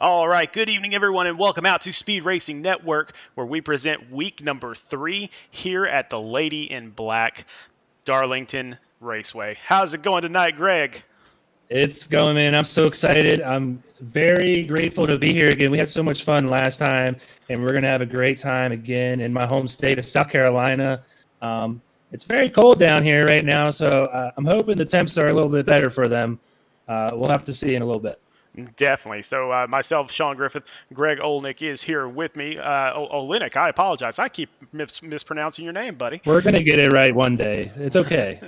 All right, good evening, everyone, and welcome out to Speed Racing Network, where we present week number 3 here at the Lady in Black Darlington Raceway. How's it going tonight, Greg? It's going, man. I'm so excited. I'm very grateful to be here again. We had so much fun last time, and we're going to have a great time again in my home state of South Carolina. Um, it's very cold down here right now, so I'm hoping the temps are a little bit better for them. We'll have to see in a little bit. Definitely. So myself, Sean Griffith, Greg Olenik is here with me. Olenik, I apologize. I keep mispronouncing your name, buddy. We're going to get it right one day. It's okay.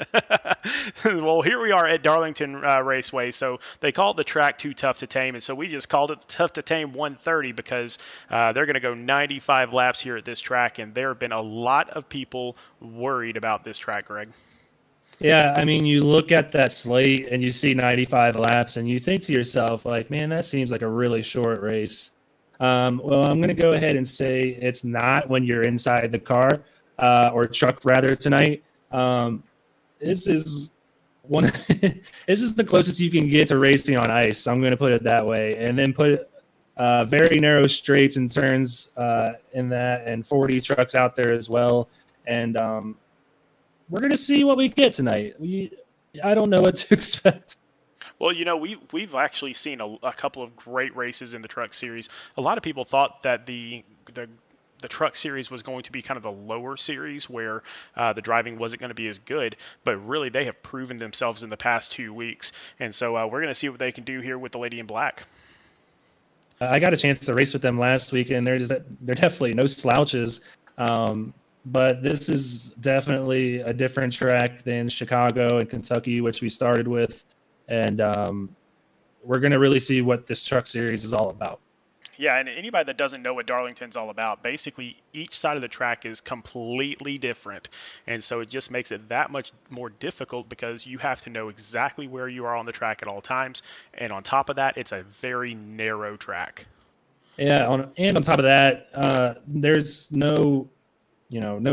Well, here we are at Darlington Raceway. So they call it the track Too Tough to Tame, and so we just called it Tough to Tame 130 because they're going to go 95 laps here at this track, and there have been a lot of people worried about this track, Greg. Yeah, I mean, you look at that slate and you see 95 laps, and you think to yourself, like, man, that seems like a really short race. Well, I'm going to go ahead and say it's not when you're inside the car or truck rather tonight. This is one. This is the closest you can get to racing on ice. I'm going to put it that way, and then put very narrow straights and turns in that, and 40 trucks out there as well, and we're going to see what we get tonight. I don't know what to expect. Well, we've actually seen a couple of great races in the Truck Series. A lot of people thought that the Truck Series was going to be kind of the lower series where the driving wasn't going to be as good, but really they have proven themselves in the past 2 weeks, and so we're going to see what they can do here with the Lady in Black. I got a chance to race with them last week, and they're definitely no slouches. But this is definitely a different track than Chicago and Kentucky, which we started with. And we're going to really see what this truck series is all about. Yeah, and anybody that doesn't know what Darlington's all about, basically each side of the track is completely different. And so it just makes it that much more difficult because you have to know exactly where you are on the track at all times. And on top of that, it's a very narrow track. Yeah, and on top of that, there's no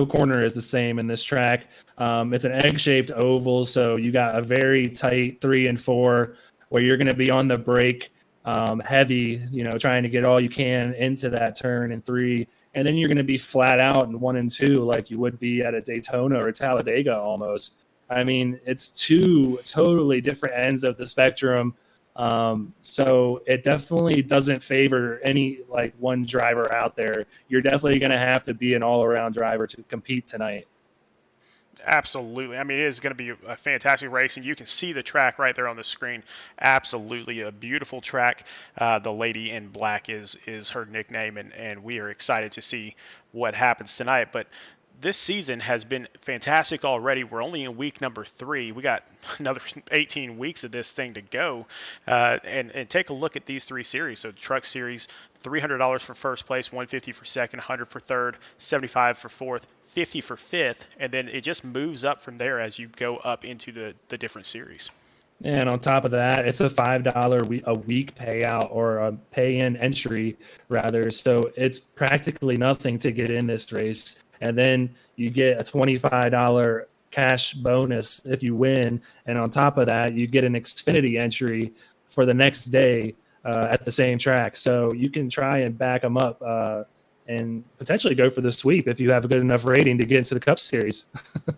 corner is the same in this track. It's an egg-shaped oval, so you got a very tight 3 and 4 where you're going to be on the brake heavy, trying to get all you can into that turn in 3, and then you're going to be flat out in 1 and 2 like you would be at a Daytona or Talladega almost. I mean, it's two totally different ends of the spectrum. So it definitely doesn't favor any one driver out there. You're definitely going to have to be an all-around driver to compete tonight. Absolutely. I mean, it is going to be a fantastic race, and you can see the track right there on the screen. Absolutely a beautiful track. The Lady in Black is her nickname, and we are excited to see what happens tonight. But this season has been fantastic already. We're only in week number 3. We got another 18 weeks of this thing to go. And take a look at these 3 series. So the Truck Series, $300 for first place, $150 for second, $100 for third, $75 for fourth, $50 for fifth, and then it just moves up from there as you go up into the different series. And on top of that, it's a $5 a week payout, or a pay-in entry, rather. So it's practically nothing to get in this race. And then you get a $25 cash bonus if you win. And on top of that, you get an Xfinity entry for the next day at the same track. So you can try and back them up and potentially go for the sweep if you have a good enough rating to get into the Cup Series.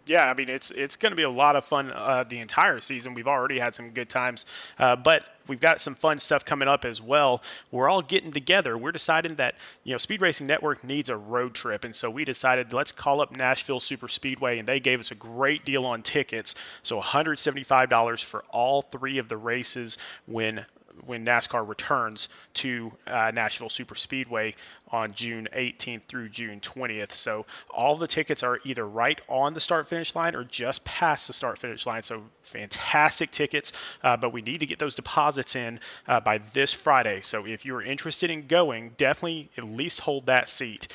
Yeah, I mean, it's going to be a lot of fun the entire season. We've already had some good times, but we've got some fun stuff coming up as well. We're all getting together. We're deciding that, Speed Racing Network needs a road trip, and so we decided let's call up Nashville Super Speedway, and they gave us a great deal on tickets. So $175 for all 3 of the races when NASCAR returns to Nashville Super Speedway on June 18th through June 20th. So all the tickets are either right on the start-finish line or just past the start-finish line. So fantastic tickets, but we need to get those deposits in by this Friday. So if you're interested in going, definitely at least hold that seat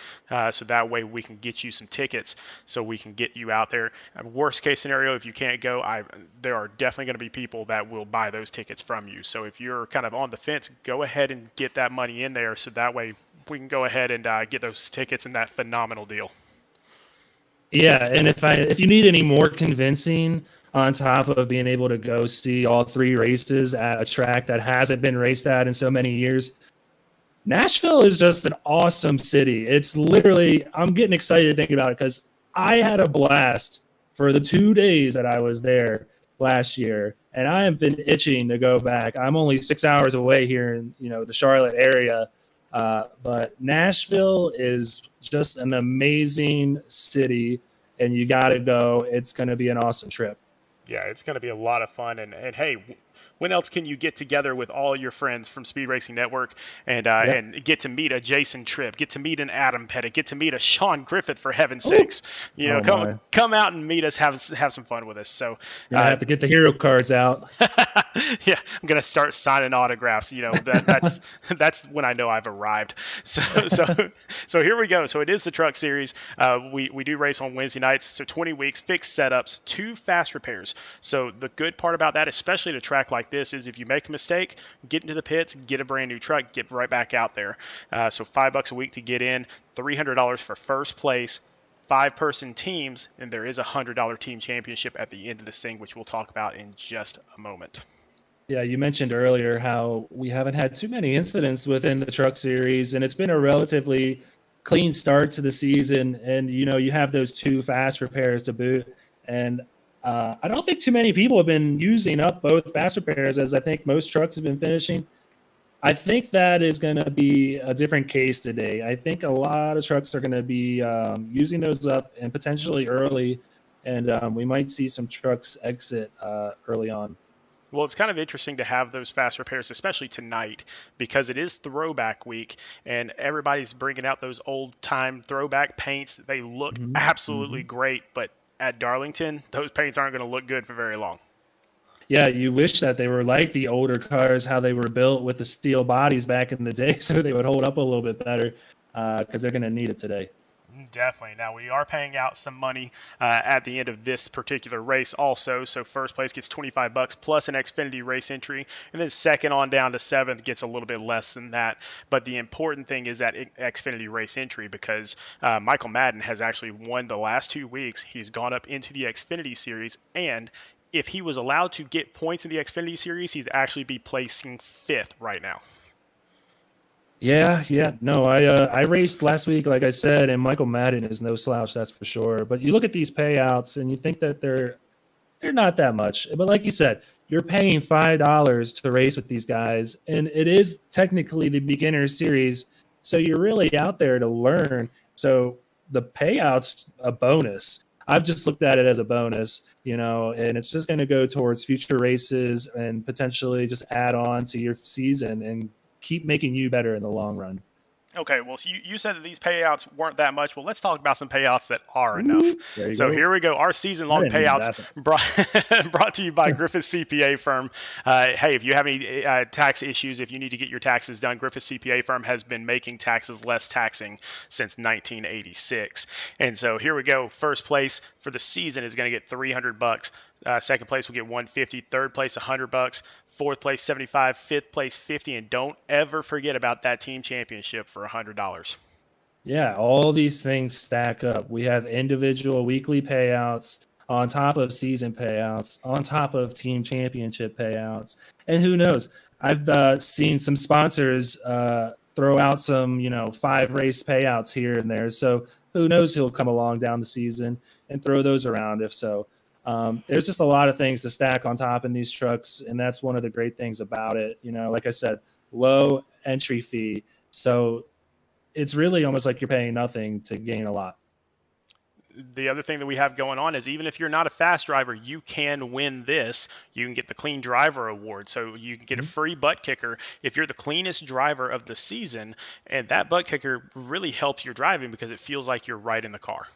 so that way we can get you some tickets so we can get you out there. Worst case scenario, if you can't go, there are definitely going to be people that will buy those tickets from you. So if you're kind of on the fence, go ahead and get that money in there so that way we can go ahead and get those tickets in that phenomenal deal. Yeah, and if you need any more convincing on top of being able to go see all 3 races at a track that hasn't been raced at in so many years, Nashville is just an awesome city. It's literally, I'm getting excited thinking about it because I had a blast for the 2 days that I was there last year, and I have been itching to go back. I'm only 6 hours away here in the Charlotte area, but Nashville is just an amazing city, and you got to go. It's going to be an awesome trip. Yeah, it's going to be a lot of fun. And hey, when else can you get together with all your friends from Speed Racing Network Yep. and get to meet a Jason Tripp, get to meet an Adam Pettit, get to meet a Sean Griffith for heaven's Ooh. sakes? Oh my! Come out and meet us, have some fun with us. So Gonna have to get the hero cards out. yeah, I'm gonna start signing autographs. That's when I know I've arrived. So so here we go. So it is the Truck Series. We do race on Wednesday nights. So 20 weeks, fixed setups, 2 fast repairs. So the good part about that, especially at a track like this, is if you make a mistake, get into the pits, get a brand new truck, get right back out there. So $5 a week to get in, $300 for first place. 5-person teams, and there is a $100 team championship at the end of this thing, which we'll talk about in just a moment. Yeah, you mentioned earlier how we haven't had too many incidents within the truck series, and it's been a relatively clean start to the season. And you have those 2 fast repairs to boot, and I don't think too many people have been using up both fast repairs, as I think most trucks have been finishing. I think that is going to be a different case today. I think a lot of trucks are going to be using those up and potentially early, and we might see some trucks exit early on. Well, it's kind of interesting to have those fast repairs, especially tonight, because it is Throwback week, and everybody's bringing out those old time throwback paints. They look Hmm. absolutely Hmm. great, but at Darlington, those paints aren't going to look good for very long. Yeah, you wish that they were like the older cars, how they were built with the steel bodies back in the day, so they would hold up a little bit better because they're going to need it today. Definitely. Now we are paying out some money at the end of this particular race, also. So first place gets $25 plus an Xfinity race entry, and then second on down to seventh gets a little bit less than that. But the important thing is that Xfinity race entry, because Michael Madden has actually won the last 2 weeks. He's gone up into the Xfinity series, and if he was allowed to get points in the Xfinity series, he'd actually be placing fifth right now. Yeah, yeah. No, I raced last week, like I said, and Michael Madden is no slouch, that's for sure. But you look at these payouts and you think that they're not that much. But like you said, you're paying $5 to race with these guys, and it is technically the beginner series, so you're really out there to learn. So the payouts a bonus. I've just looked at it as a bonus, and it's just going to go towards future races and potentially just add on to your season and keep making you better in the long run. Okay, well, so you said that these payouts weren't that much. Well, let's talk about some payouts that are enough. Ooh, there you So go. here we go. Our I season-long didn't mean payouts that. brought brought to you by Griffith CPA Firm. Hey, if you have any tax issues, if you need to get your taxes done, Griffith CPA Firm has been making taxes less taxing since 1986. And so here we go. First place for the season is going to get $300. Second place will get 150. Third place, $100. Fourth place, 75. Fifth place, 50. And don't ever forget about that team championship for $100. Yeah, all these things stack up. We have individual weekly payouts on top of season payouts, on top of team championship payouts. And who knows? I've seen some sponsors throw out some, 5 race payouts here and there. So who knows who'll come along down the season and throw those around if so. There's just a lot of things to stack on top in these trucks. And that's one of the great things about it. Like I said, low entry fee. So it's really almost like you're paying nothing to gain a lot. The other thing that we have going on is even if you're not a fast driver, you can win this. You can get the Clean Driver Award. So you can get a Mhm. free butt kicker if you're the cleanest driver of the season. And that butt kicker really helps your driving because it feels like you're right in the car.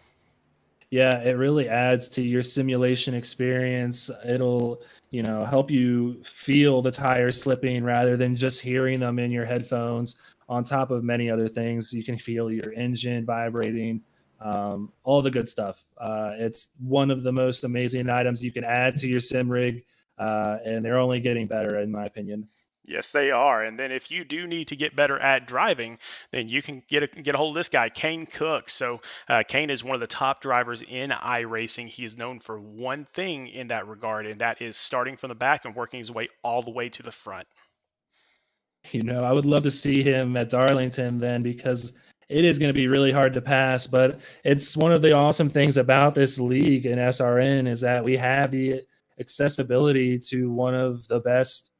Yeah, it really adds to your simulation experience. It'll, help you feel the tires slipping rather than just hearing them in your headphones. On top of many other things, you can feel your engine vibrating, all the good stuff. It's one of the most amazing items you can add to your sim rig, and they're only getting better, in my opinion. Yes, they are. And then if you do need to get better at driving, then you can get a hold of this guy, Kane Cook. So Kane is one of the top drivers in iRacing. He is known for one thing in that regard, and that is starting from the back and working his way all the way to the front. I would love to see him at Darlington then, because it is going to be really hard to pass. But it's one of the awesome things about this league in SRN is that we have the accessibility to one of the best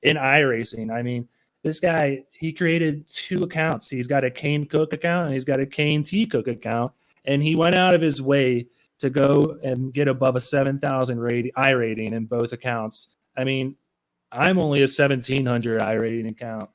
in iRacing. I mean, this guy, he created 2 accounts. He's got a Kane Cook account and he's got a Kane T Cook account. And he went out of his way to go and get above a 7,000 iRating in both accounts. I mean, I'm only a 1,700 iRating account.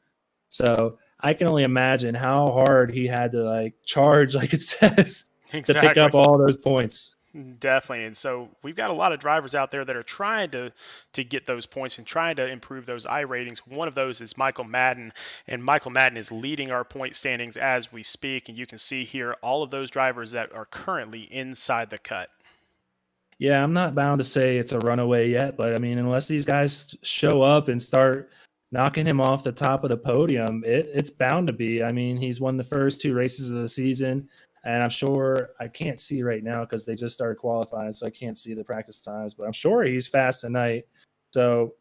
So I can only imagine how hard he had to charge, like it says, to pick Exactly. up all those points. Definitely. And so we've got a lot of drivers out there that are trying to get those points and trying to improve those I ratings. One of those is Michael Madden, and Michael Madden is leading our point standings as we speak. And you can see here all of those drivers that are currently inside the cut. Yeah, I'm not bound to say it's a runaway yet, but I mean, unless these guys show up and start knocking him off the top of the podium, it's bound to be. I mean, he's won the first 2 races of the season, and I'm sure, I can't see right now because they just started qualifying, so I can't see the practice times, but I'm sure he's fast tonight. So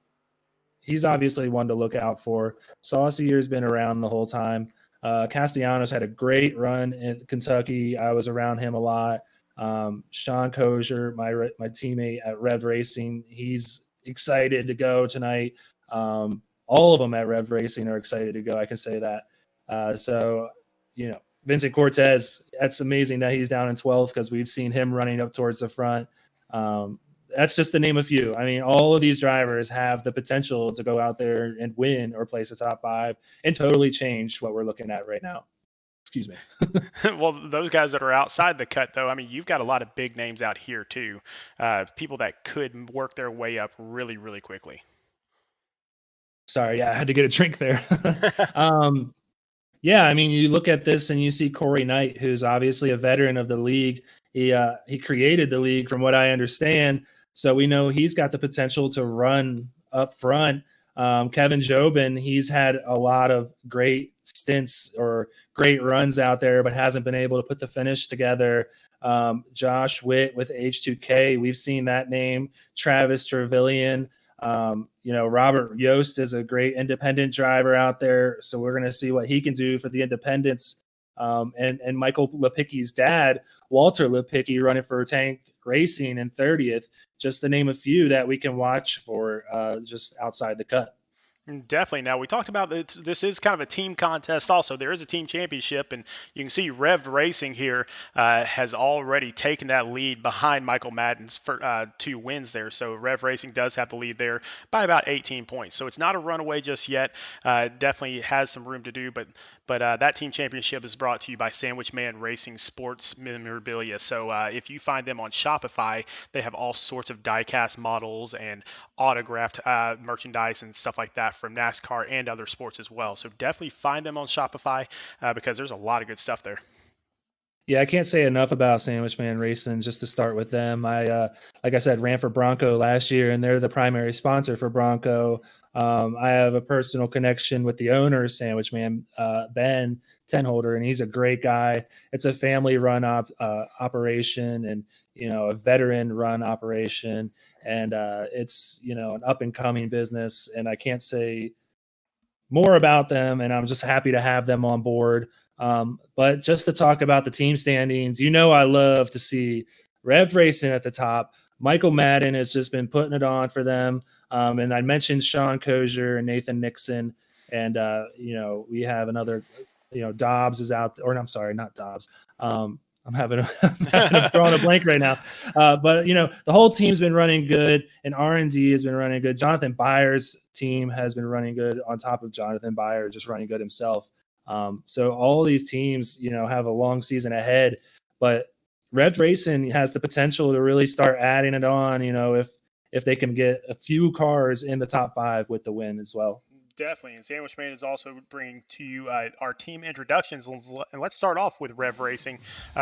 he's obviously one to look out for. Saucier's been around the whole time. Castellanos had a great run in Kentucky. I was around him a lot. Sean Kozier, my teammate at Rev Racing, he's excited to go tonight. All of them at Rev Racing are excited to go. I can say that. So, Vincent Cortez, that's amazing that he's down in 12th because we've seen him running up towards the front. That's just to name a few. I mean, all of these drivers have the potential to go out there and win or place a top 5 and totally change what we're looking at right now. Excuse me. Well, those guys that are outside the cut, though, I mean, you've got a lot of big names out here, too. People that could work their way up really, really quickly. Sorry, I had to get a drink there. Yeah, I mean, you look at this and you see Corey Knight, who's obviously a veteran of the league. He created the league, from what I understand. So we know he's got the potential to run up front. Kevin Jobin, he's had a lot of great stints or great runs out there, but hasn't been able to put the finish together. Josh Witt with H2K, we've seen that name. Travis Trevelyan. Robert Yost is a great independent driver out there, so we're going to see what he can do for the independents. And Michael Lepicki's dad, Walter Lepicki, running for Tank Racing in 30th, just to name a few that we can watch for just outside the cut. Definitely. Now, we talked about this is kind of a team contest also. There is a team championship, and you can see Rev Racing here has already taken that lead behind Michael Madden's for 2 wins there. So Rev Racing does have the lead there by about 18 points. So it's not a runaway just yet. Definitely has some room to do, but that team championship is brought to you by Sandwich Man Racing Sports Memorabilia. So if you find them on Shopify, they have all sorts of die-cast models and autographed merchandise and stuff like that from NASCAR and other sports as well. So definitely find them on Shopify because there's a lot of good stuff there. Yeah, I can't say enough about Sandwich Man Racing. Just to start with them, I like I said, ran for Bronco last year, and they're the primary sponsor for Bronco. I have a personal connection with the owner of Sandwich Man, Ben Tenholder, and he's a great guy. It's a family-run operation, and a veteran-run operation, and it's an up-and-coming business. And I can't say more about them, and I'm just happy to have them on board. But just to talk about the team standings, I love to see Rev Racing at the top. Michael Madden has just been putting it on for them. And I mentioned Sean Kozier and Nathan Nixon. And, we have another, Dobbs is out. Or I'm sorry, not Dobbs. I'm drawing a blank right now. But, the whole team's been running good, and R&D has been running good. Jonathan Byers' team has been running good on top of Jonathan Byers just running good himself. So all these teams, have a long season ahead, but Rev Racing has the potential to really start adding it on, if they can get a few cars in the top 5 with the win as well. Definitely. And Sandwich Man is also bringing to you our team introductions. And let's start off with Rev Racing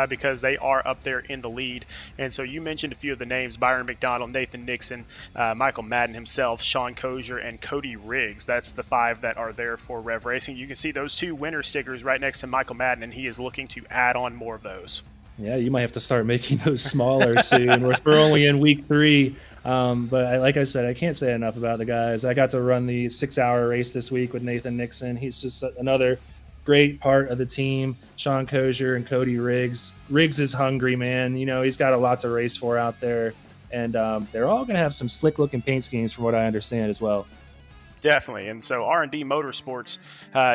because they are up there in the lead. And so you mentioned a few of the names: Byron McDonald, Nathan Nixon, Michael Madden himself, Sean Kozier, and Cody Riggs. That's the 5 that are there for Rev Racing. You can see those 2 winner stickers right next to Michael Madden, and he is looking to add on more of those. Yeah, you might have to start making those smaller soon. We're only in week 3. But like I said, I can't say enough about the guys. I got to run the 6-hour race this week with Nathan Nixon. He's just another great part of the team. Sean Kozier and Cody Riggs. Riggs is hungry, man. He's got a lot to race for out there. And they're all going to have some slick looking paint schemes from what I understand as well. Definitely. And so R&D Motorsports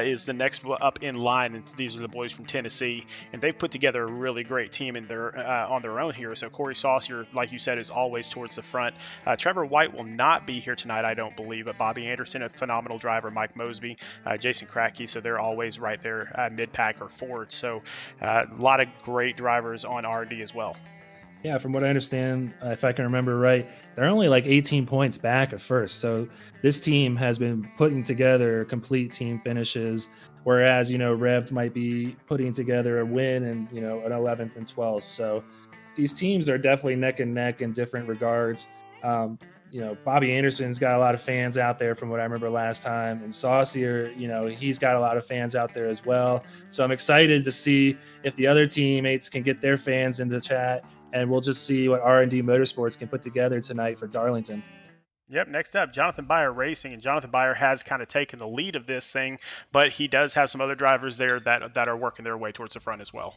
is the next up in line, and these are the boys from Tennessee, and they've put together a really great team in their on their own here. So Corey Saucier, like you said, is always towards the front. Trevor White will not be here tonight, I don't believe, but Bobby Anderson, a phenomenal driver, Mike Mosby, Jason Krakke, so they're always right there mid-pack or forward. So a lot of great drivers on R&D as well. Yeah, from what I understand, if I can remember right, they're only like 18 points back at first. So this team has been putting together complete team finishes, whereas, Rev'd might be putting together a win and, an 11th and 12th. So these teams are definitely neck and neck in different regards. Bobby Anderson's got a lot of fans out there from what I remember last time. And Saucier, he's got a lot of fans out there as well. So I'm excited to see if the other teammates can get their fans in the chat, and we'll just see what R&D Motorsports can put together tonight for Darlington. Yep, next up, Jonathan Byer Racing, and Jonathan Byer has kind of taken the lead of this thing, but he does have some other drivers there that are working their way towards the front as well.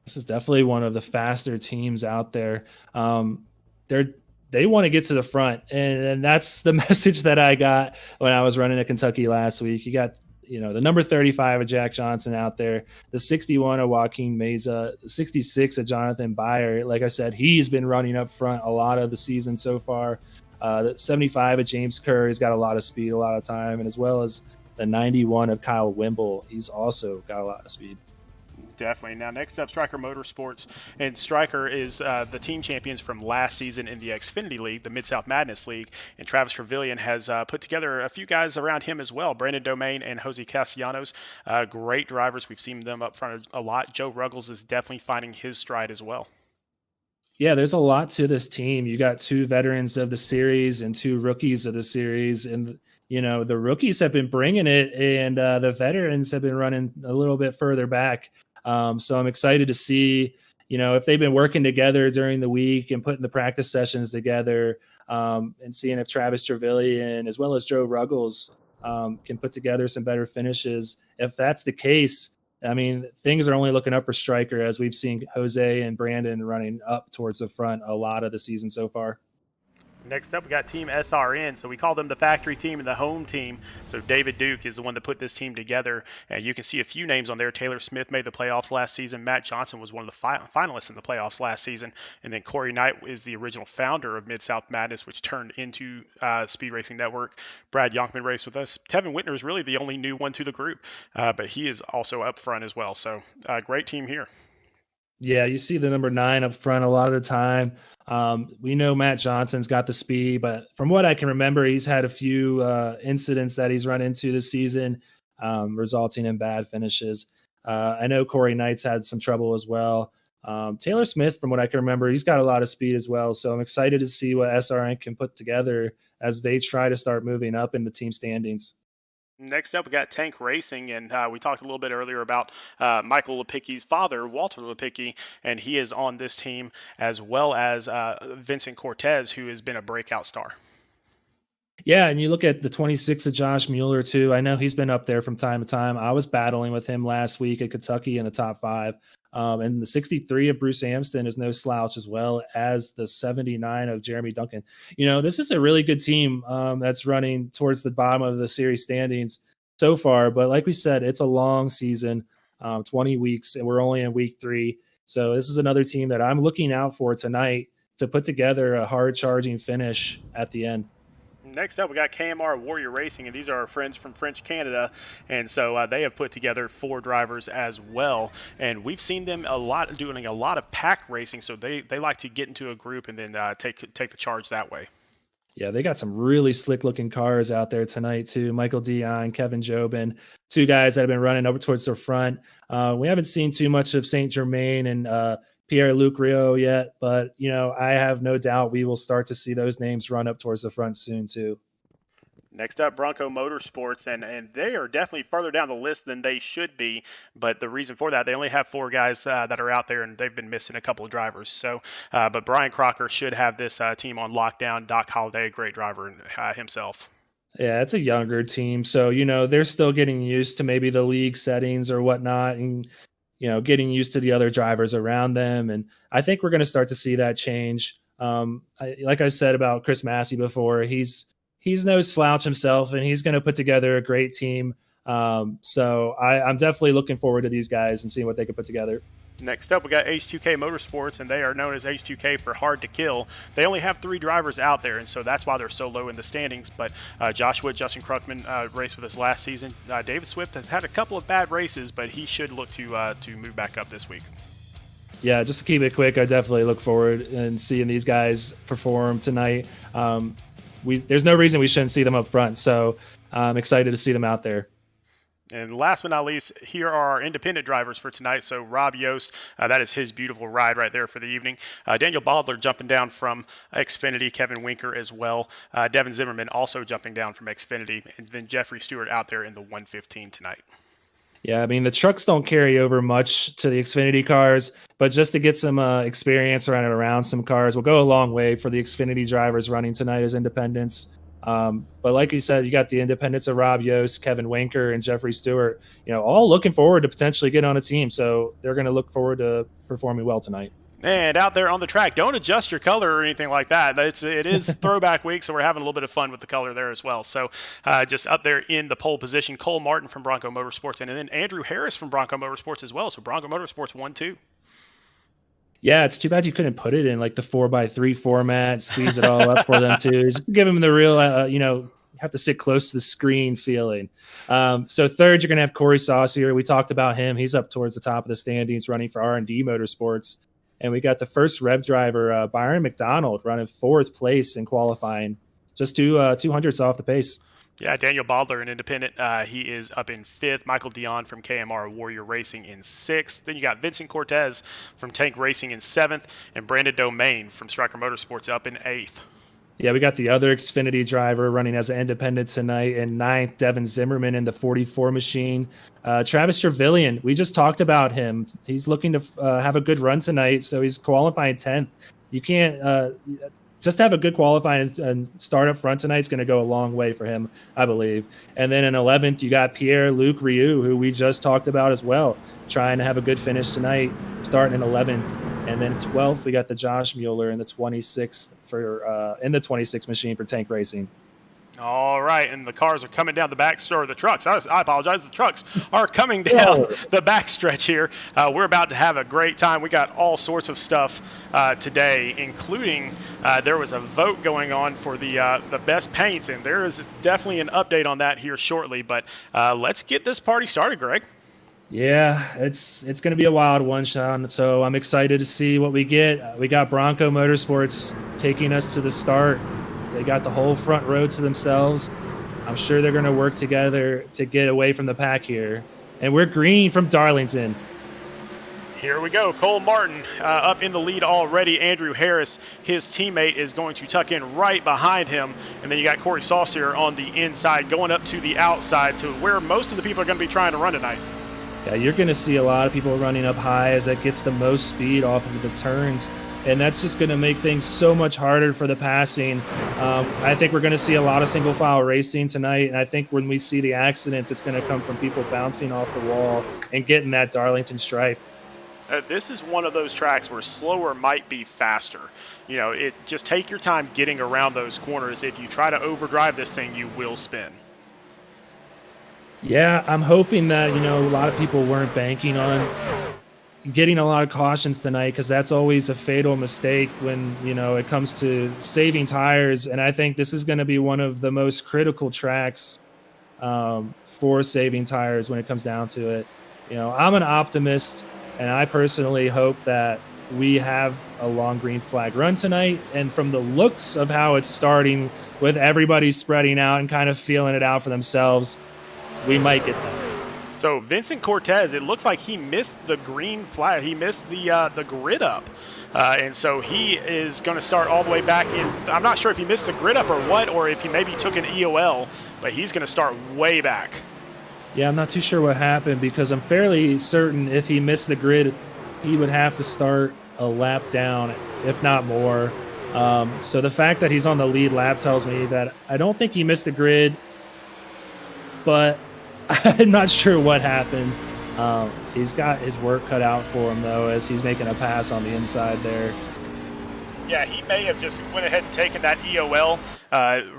This is definitely one of the faster teams out there. They want to get to the front, and that's the message that I got when I was running at Kentucky last week. You got the number 35 of Jack Johnson out there, the 61 of Joaquin Meza, the 66 of Jonathan Byer. Like I said, he's been running up front a lot of the season so far. The 75 of James Kerr, he's got a lot of speed, a lot of time, and as well as the 91 of Kyle Wimble, he's also got a lot of speed. Definitely. Now, next up, Striker Motorsports, and Striker is the team champions from last season in the Xfinity League, the Mid-South Madness League, and Travis Trevelyan has put together a few guys around him as well, Brandon Domain and Jose Castellanos, great drivers. We've seen them up front a lot. Joe Ruggles is definitely finding his stride as well. Yeah, there's a lot to this team. You got 2 veterans of the series and 2 rookies of the series, and the rookies have been bringing it, and the veterans have been running a little bit further back. So I'm excited to see, if they've been working together during the week and putting the practice sessions together, and seeing if Travis Trevelyan as well as Joe Ruggles can put together some better finishes. If that's the case, I mean, things are only looking up for Striker, as we've seen Jose and Brandon running up towards the front a lot of the season so far. Next up, we got Team SRN. So we call them the factory team and the home team. So David Duke is the one that put this team together. And you can see a few names on there. Taylor Smith made the playoffs last season. Matt Johnson was one of the finalists in the playoffs last season. And then Corey Knight is the original founder of Mid-South Madness, which turned into Speed Racing Network. Brad Yonkman raced with us. Tevin Whitner is really the only new one to the group, but he is also up front as well. So great team here. Yeah, you see the number 9 up front a lot of the time. We know Matt Johnson's got the speed, but from what I can remember, he's had a few incidents that he's run into this season, resulting in bad finishes. I know Corey Knight's had some trouble as well. Taylor Smith, from what I can remember, he's got a lot of speed as well. So I'm excited to see what SRN can put together as they try to start moving up in the team standings. Next up, we got Tank Racing, and we talked a little bit earlier about Michael Lepicki's father, Walter Lepicki, and he is on this team, as well as Vincent Cortez, who has been a breakout star. Yeah, and you look at the 26 of Josh Mueller, too. I know he's been up there from time to time. I was battling with him last week at Kentucky in the top 5. And the 63 of Bruce Amston is no slouch, as well as the 79 of Jeremy Duncan. This is a really good team that's running towards the bottom of the series standings so far. But like we said, it's a long season, 20 weeks, and we're only in week 3. So this is another team that I'm looking out for tonight to put together a hard-charging finish at the end. Next up, we got KMR Warrior Racing, and these are our friends from French Canada, and so they have put together 4 drivers as well, and we've seen them doing a lot of pack racing, so they like to get into a group and then take the charge that way. Yeah, they got some really slick-looking cars out there tonight, too. Michael Dion, Kevin Jobin, 2 guys that have been running over towards the front. We haven't seen too much of Saint Germain and Pierre-Luc Rio yet, but, I have no doubt we will start to see those names run up towards the front soon, too. Next up, Bronco Motorsports, and they are definitely further down the list than they should be. But the reason for that, they only have 4 guys that are out there, and they've been missing a couple of drivers. So, but Brian Crocker should have this team on lockdown. Doc Holliday, great driver himself. Yeah, it's a younger team, so they're still getting used to maybe the league settings or whatnot, and getting used to the other drivers around them. And I think we're going to start to see that change. Like I said about Chris Massey before, he's no slouch himself, and he's going to put together a great team. So I'm definitely looking forward to these guys and seeing what they can put together. Next up, we got H2K Motorsports, and they are known as H2K for hard to kill. They only have 3 drivers out there, and so that's why they're so low in the standings. But Josh Wood, Justin Krukman raced with us last season. David Swift has had a couple of bad races, but he should look to move back up this week. Yeah, just to keep it quick, I definitely look forward and seeing these guys perform tonight. There's no reason we shouldn't see them up front, so I'm excited to see them out there. And last but not least, here are our independent drivers for tonight. So Rob Yost, that is his beautiful ride right there for the evening. Daniel Baldler jumping down from Xfinity, Kevin Winker as well. Devin Zimmerman also jumping down from Xfinity. And then Jeffrey Stewart out there in the 115 tonight. Yeah, I mean, the trucks don't carry over much to the Xfinity cars, but just to get some experience around some cars will go a long way for the Xfinity drivers running tonight as independents. But like you said, you got the independents of Rob Yost, Kevin Winker, and Jeffrey Stewart, all looking forward to potentially getting on a team. So they're going to look forward to performing well tonight. And out there on the track, don't adjust your color or anything like that. It is throwback week, so we're having a little bit of fun with the color there as well. So just up there in the pole position, Cole Martin from Bronco Motorsports, and then Andrew Harris from Bronco Motorsports as well. So Bronco Motorsports 1-2. Yeah, it's too bad you couldn't put it in like the 4x3 format, squeeze it all up for them too. Just give them the real, you have to sit close to the screen feeling. So third, you're going to have Corey Saucier. We talked about him. He's up towards the top of the standings running for R&D Motorsports. And we got the first rev driver, Byron McDonald, running 4th place in qualifying, just 200s off the pace. Yeah, Daniel Baldler, an independent, he is up in 5th. Michael Dion from KMR Warrior Racing in 6th. Then you got Vincent Cortez from Tank Racing in 7th, and Brandon Domain from Striker Motorsports up in 8th. Yeah, we got the other Xfinity driver running as an independent tonight in 9th, Devin Zimmerman in the 44 machine. Travis Trevillian, we just talked about him. He's looking to have a good run tonight, so he's qualifying 10th. You can't just have a good qualifying and start up front tonight is going to go a long way for him, I believe. And then in 11th, you got Pierre-Luc Rioux, who we just talked about as well, trying to have a good finish tonight, starting in 11th. And then 12th, we got the Josh Mueller in the 26th in the 26 machine for Tank Racing. All right, and the cars are coming down the back, or the trucks. I apologize. The trucks are coming down the back stretch here. We're about to have a great time. We got all sorts of stuff today, including there was a vote going on for the best paints, and there is definitely an update on that here shortly. But let's get this party started, Greg. Yeah, it's going to be a wild one, Sean. So I'm excited to see what we get. We got Bronco Motorsports taking us to the start. They got the whole front row to themselves. I'm sure they're going to work together to get away from the pack here. And we're green from Darlington. Here we go. Cole Martin up in the lead already. Andrew Harris, his teammate, is going to tuck in right behind him. And then you got Corey Saucier on the inside, going up to the outside to where most of the people are going to be trying to run tonight. Yeah, you're going to see a lot of people running up high as that gets the most speed off of the turns. And that's just going to make things so much harder for the passing. I think we're going to see a lot of single file racing tonight. And I think when we see the accidents, it's going to come from people bouncing off the wall and getting that Darlington Stripe. This is one of those tracks where slower might be faster. Just take your time getting around those corners. If you try to overdrive this thing, you will spin. Yeah, I'm hoping that, a lot of people weren't banking on getting a lot of cautions tonight, because that's always a fatal mistake when, it comes to saving tires. And I think this is going to be one of the most critical tracks for saving tires when it comes down to it. I'm an optimist, and I personally hope that we have a long green flag run tonight. And from the looks of how it's starting, with everybody spreading out and kind of feeling it out for themselves, we might get that. So Vincent Cortez, it looks like he missed the green flag. He missed the grid up. And so he is going to start all the way back in. I'm not sure if he missed the grid up or what, or if he maybe took an EOL. but he's going to start way back. Yeah, I'm not too sure what happened because I'm fairly certain if he missed the grid, he would have to start a lap down, if not more. So the fact that he's on the lead lap tells me that I don't think he missed the grid, but I'm not sure what happened. He's got his work cut out for him, though, as he's making a pass on the inside there. Yeah, he may have just went ahead and taken that EOL.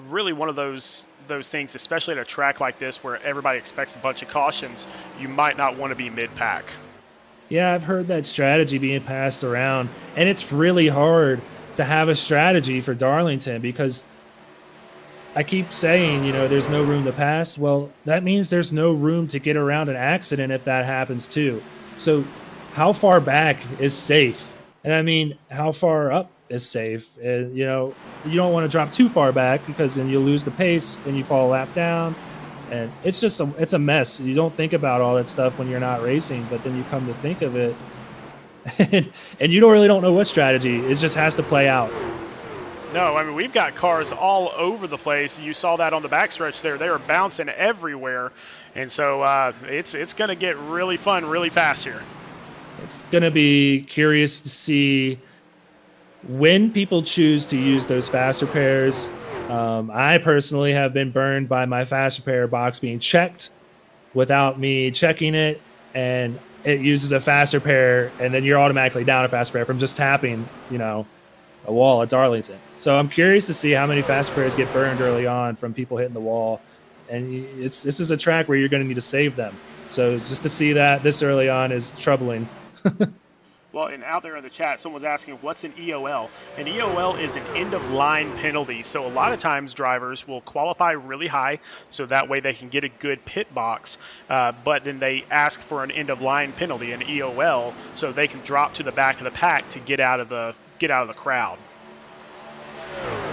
Really one of those things, especially at a track like this where everybody expects a bunch of cautions, you might not want to be mid-pack. Yeah, I've heard that strategy being passed around, and it's really hard to have a strategy for Darlington because I keep saying, there's no room to pass. Well, that means there's no room to get around an accident if that happens too. So how far back is safe? And I mean, how far up is safe? You don't want to drop too far back because then you lose the pace and you fall a lap down. And it's just it's a mess. You don't think about all that stuff when you're not racing, but then you come to think of it and you don't know what strategy. It just has to play out. No, I mean, we've got cars all over the place. You saw that on the backstretch there. They were bouncing everywhere. And so it's going to get really fun really fast here. It's going to be curious to see when people choose to use those fast repairs. I personally have been burned by my fast repair box being checked without me checking it, and it uses a fast repair, and then you're automatically down a fast repair from just tapping, a wall at Darlington. So I'm curious to see how many fast repairs get burned early on from people hitting the wall, and this is a track where you're going to need to save them. So just to see that this early on is troubling. Well, and out there in the chat, someone's asking, what's an EOL? An EOL is an end-of-line penalty. So a lot of times drivers will qualify really high, so that way they can get a good pit box. But then they ask for an end-of-line penalty, an EOL, so they can drop to the back of the pack to get out of the crowd.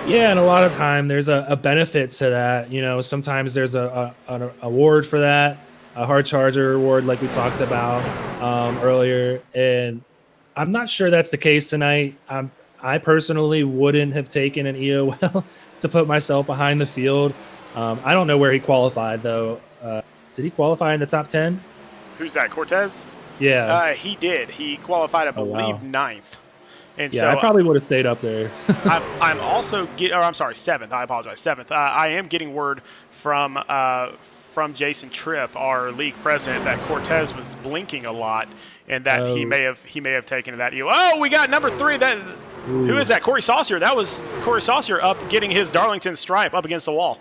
Yeah, and a lot of time there's a benefit to that. Sometimes there's an award for that, a hard charger award like we talked about earlier, and I'm not sure that's the case tonight. I personally wouldn't have taken an EOL to put myself behind the field. I don't know where he qualified, though. Did he qualify in the top 10? Who's that, Cortez? Yeah. He did. He qualified, I believe, 9th. And yeah, so I probably would have stayed up there. I'm also I'm sorry, 7th. I apologize, 7th. I am getting word from Jason Tripp, our league president, that Cortez was blinking a lot, and that he may have taken that. Oh, we got number 3. Who is that? Corey Saucier. That was Corey Saucier up getting his Darlington Stripe up against the wall.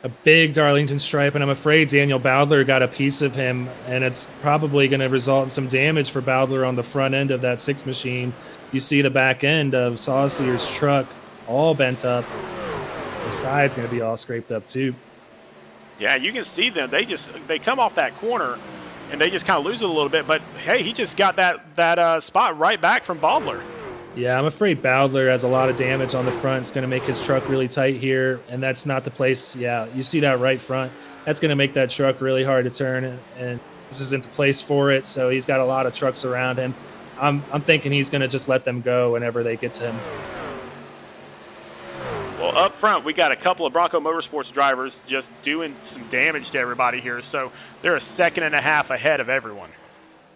A big Darlington Stripe, and I'm afraid Daniel Bowdler got a piece of him, and it's probably going to result in some damage for Bowdler on the front end of that 6 machine. You see the back end of Saucier's truck all bent up. The side's going to be all scraped up too. Yeah, you can see them. They come off that corner, and they just kind of lose it a little bit. But hey, he just got that spot right back from Bowdler. Yeah, I'm afraid Bowdler has a lot of damage on the front. It's going to make his truck really tight here, and that's not the place. Yeah, you see that right front. That's going to make that truck really hard to turn, and this isn't the place for it. So he's got a lot of trucks around him. I'm thinking he's going to just let them go whenever they get to him. Well, up front, we got a couple of Bronco Motorsports drivers just doing some damage to everybody here. So they're a 1.5 seconds ahead of everyone.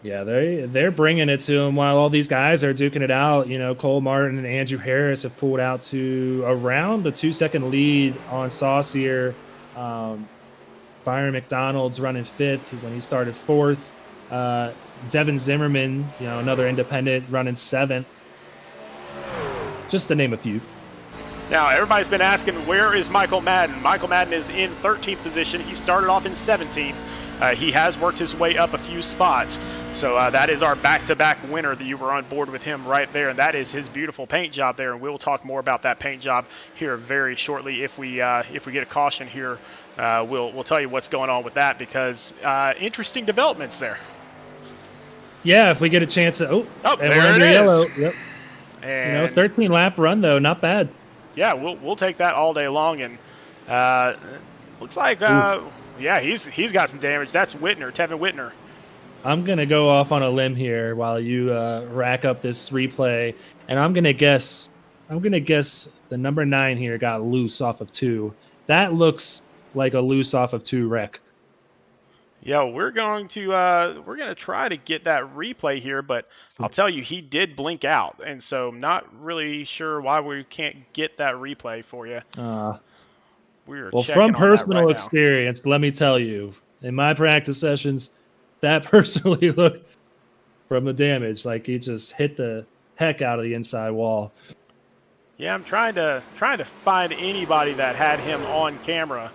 Yeah, they're bringing it to him while all these guys are duking it out. Cole Martin and Andrew Harris have pulled out to around the 2-second lead on Saucier. Byron McDonald's running 5th when he started 4th. Devin Zimmerman, another independent, running 7th. Just to name a few. Now, everybody's been asking, where is Michael Madden? Michael Madden is in 13th position. He started off in 17th. He has worked his way up a few spots. So that is our back-to-back winner that you were on board with him right there. And that is his beautiful paint job there. And we'll talk more about that paint job here very shortly. If we get a caution here, we'll tell you what's going on with that, because interesting developments there. Yeah, if we get a chance to... Oh, and there we're under it yellow. is. Yep. And 13-lap run, though. Not bad. Yeah, we'll take that all day long. And looks like, yeah, he's got some damage. That's Tevin Whitner. I'm going to go off on a limb here while you rack up this replay. And I'm going to guess the number 9 here got loose off of 2. That looks like a loose off of 2 wreck. Yeah, we're going to try to get that replay here, but I'll tell you, he did blink out, and so I'm not really sure why we can't get that replay for you. We're Well, checking from on that personal right now. experience, let me tell you, in my practice sessions, that personally looked from the damage like he just hit the heck out of the inside wall. Yeah, I'm trying to find anybody that had him on camera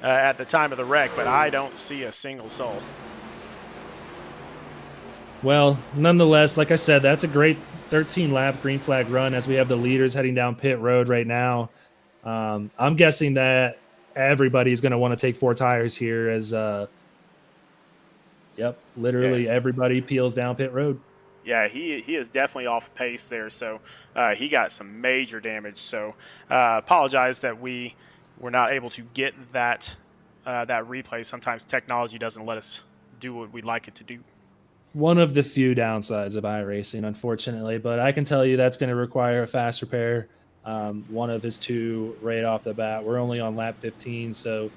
at the time of the wreck, but I don't see a single soul. Well, nonetheless, like I said, that's a great 13-lap green flag run as we have the leaders heading down pit road right now. I'm guessing that everybody's going to want to take 4 tires here as, literally everybody peels down pit road. Yeah, he is definitely off pace there, so he got some major damage. So apologize that we were not able to get that replay. Sometimes technology doesn't let us do what we'd like it to do. One of the few downsides of iRacing, unfortunately, but I can tell you that's going to require a fast repair. One of his 2 right off the bat. We're only on lap 15, so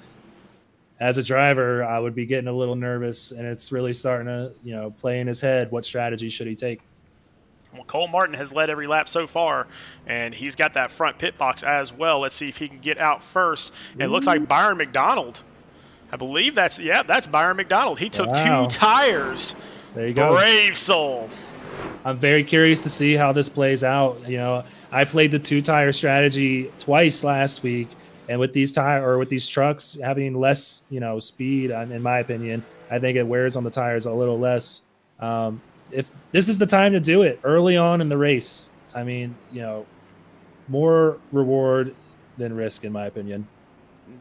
as a driver, I would be getting a little nervous, and it's really starting to, play in his head. What strategy should he take? Well, Cole Martin has led every lap so far, and he's got that front pit box as well. Let's see if he can get out first. And it looks like Byron McDonald. I believe that's Byron McDonald. He took 2 tires. There you go. Brave soul. I'm very curious to see how this plays out. I played the 2-tire strategy twice last week, and with these trucks having less, speed, in my opinion, I think it wears on the tires a little less. If this is the time to do it early on in the race, I mean, more reward than risk, in my opinion.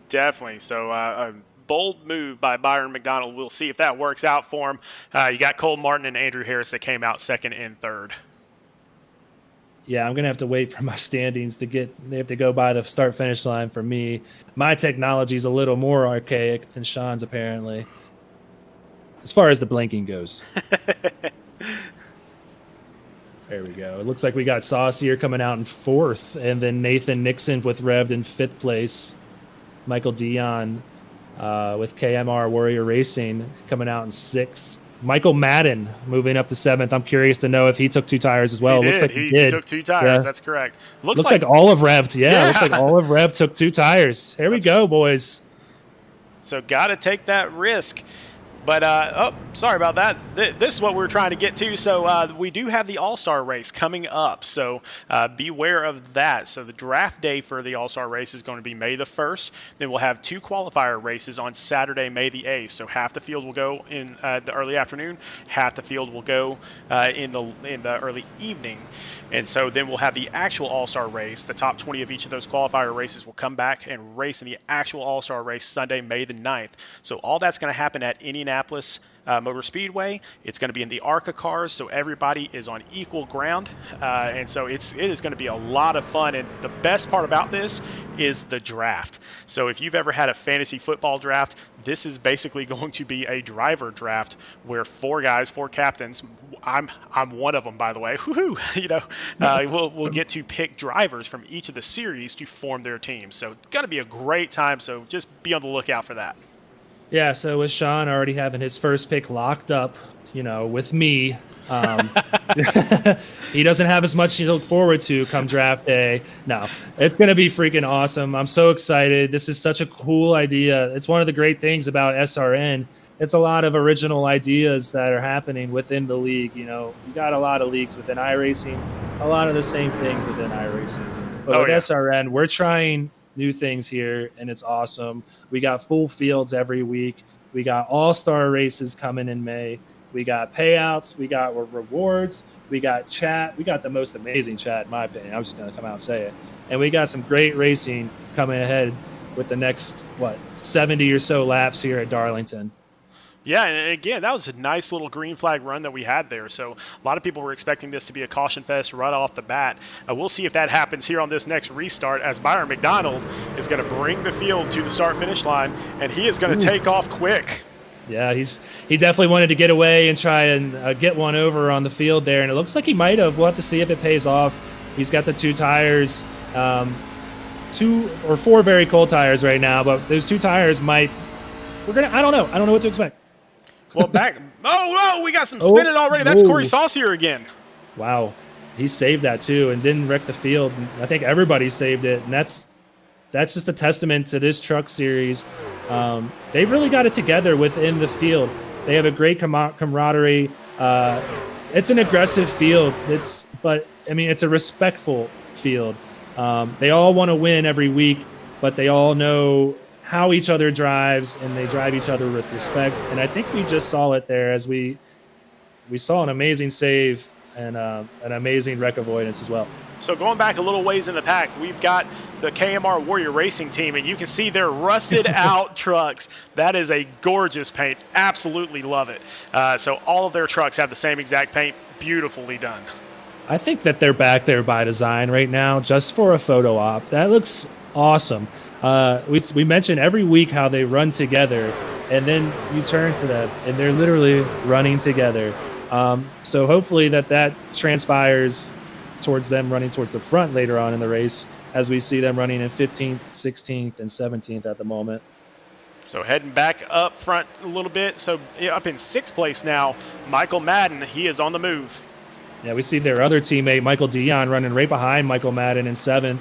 Definitely. So a bold move by Byron McDonald. We'll see if that works out for him. You got Cole Martin and Andrew Harris that came out second and third. Yeah, I'm going to have to wait for my standings they have to go by the start-finish line for me. My technology is a little more archaic than Sean's, apparently, as far as the blinking goes. There we go. It looks like we got Saucier coming out in 4th, and then Nathan Nixon with Rev'd in 5th place. Michael Dion with KMR Warrior Racing coming out in 6th. Michael Madden moving up to 7th. I'm curious to know if he took 2 tires as well. He looks like he did. took 2 tires. Yeah. That's correct. Looks like all of Rev'd. Yeah, looks like all of Rev'd took 2 tires. Here we go, boys. So got to take that risk. But, sorry about that. This is what we're trying to get to. So we do have the All-Star race coming up. So beware of that. So the draft day for the All-Star race is going to be May the 1st. Then we'll have 2 qualifier races on Saturday, May the 8th. So half the field will go in the early afternoon. Half the field will go in the early evening. And so then we'll have the actual All-Star race. The top 20 of each of those qualifier races will come back and race in the actual All-Star race Sunday, May the 9th. So all that's going to happen at Indianapolis Motor Speedway. It's going to be in the ARCA cars, so everybody is on equal ground. And so it is going to be a lot of fun. And the best part about this is the draft. So if you've ever had a fantasy football draft, this is basically going to be a driver draft where 4 guys, 4 captains. I'm one of them, by the way. Woohoo! We'll get to pick drivers from each of the series to form their teams. So it's going to be a great time. So just be on the lookout for that. Yeah. So with Sean already having his first pick locked up, with me, he doesn't have as much to look forward to come draft day. No, it's going to be freaking awesome. I'm so excited. This is such a cool idea. It's one of the great things about SRN. It's a lot of original ideas that are happening within the league. You got a lot of leagues within iRacing, a lot of the same things within iRacing. But with SRN, we're trying new things here, and it's awesome. We got full fields every week. We got all-star races coming in May. We got payouts. We got rewards. We got chat. We got the most amazing chat, in my opinion. I'm just going to come out and say it. And we got some great racing coming ahead with the next, 70 or so laps here at Darlington. Yeah, and again, that was a nice little green flag run that we had there. So a lot of people were expecting this to be a caution fest right off the bat. We'll see if that happens here on this next restart, as Byron McDonald is going to bring the field to the start-finish line, and he is going to take off quick. Yeah, he definitely wanted to get away and try and get one over on the field there, and it looks like he might have. We'll have to see if it pays off. He's got the 2 tires. 2 or 4 very cold tires right now, but those 2 tires might. I don't know. I don't know what to expect. Well, back. Oh, we got some spinning already. That's Corey Saucier again. Wow, he saved that too and didn't wreck the field. I think everybody saved it, and that's just a testament to this truck series. They've really got it together within the field. They have a great camaraderie. It's an aggressive field. But it's a respectful field. They all want to win every week, but they all know how each other drives, and they drive each other with respect. And I think we just saw it there as we saw an amazing save and an amazing wreck avoidance as well. So going back a little ways in the pack, we've got the KMR Warrior Racing team, and you can see their rusted out trucks. That is a gorgeous paint. Absolutely love it. So all of their trucks have the same exact paint. Beautifully done. I think that they're back there by design right now just for a photo op. That looks awesome. We mention every week how they run together, and then you turn to them, and they're literally running together. So hopefully that transpires towards them running towards the front later on in the race, as we see them running in 15th, 16th, and 17th at the moment. So heading back up front a little bit. So up in 6th place now, Michael Madden. He is on the move. Yeah, we see their other teammate, Michael Dion, running right behind Michael Madden in 7th.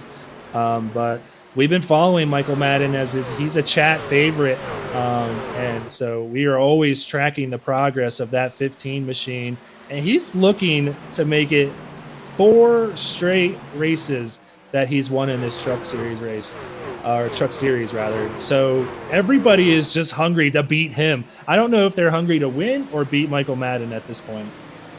But we've been following Michael Madden as he's a chat favorite. And so we are always tracking the progress of that 15 machine. And he's looking to make it 4 straight races that he's won in this truck series race, or truck series rather. So everybody is just hungry to beat him. I don't know if they're hungry to win or beat Michael Madden at this point.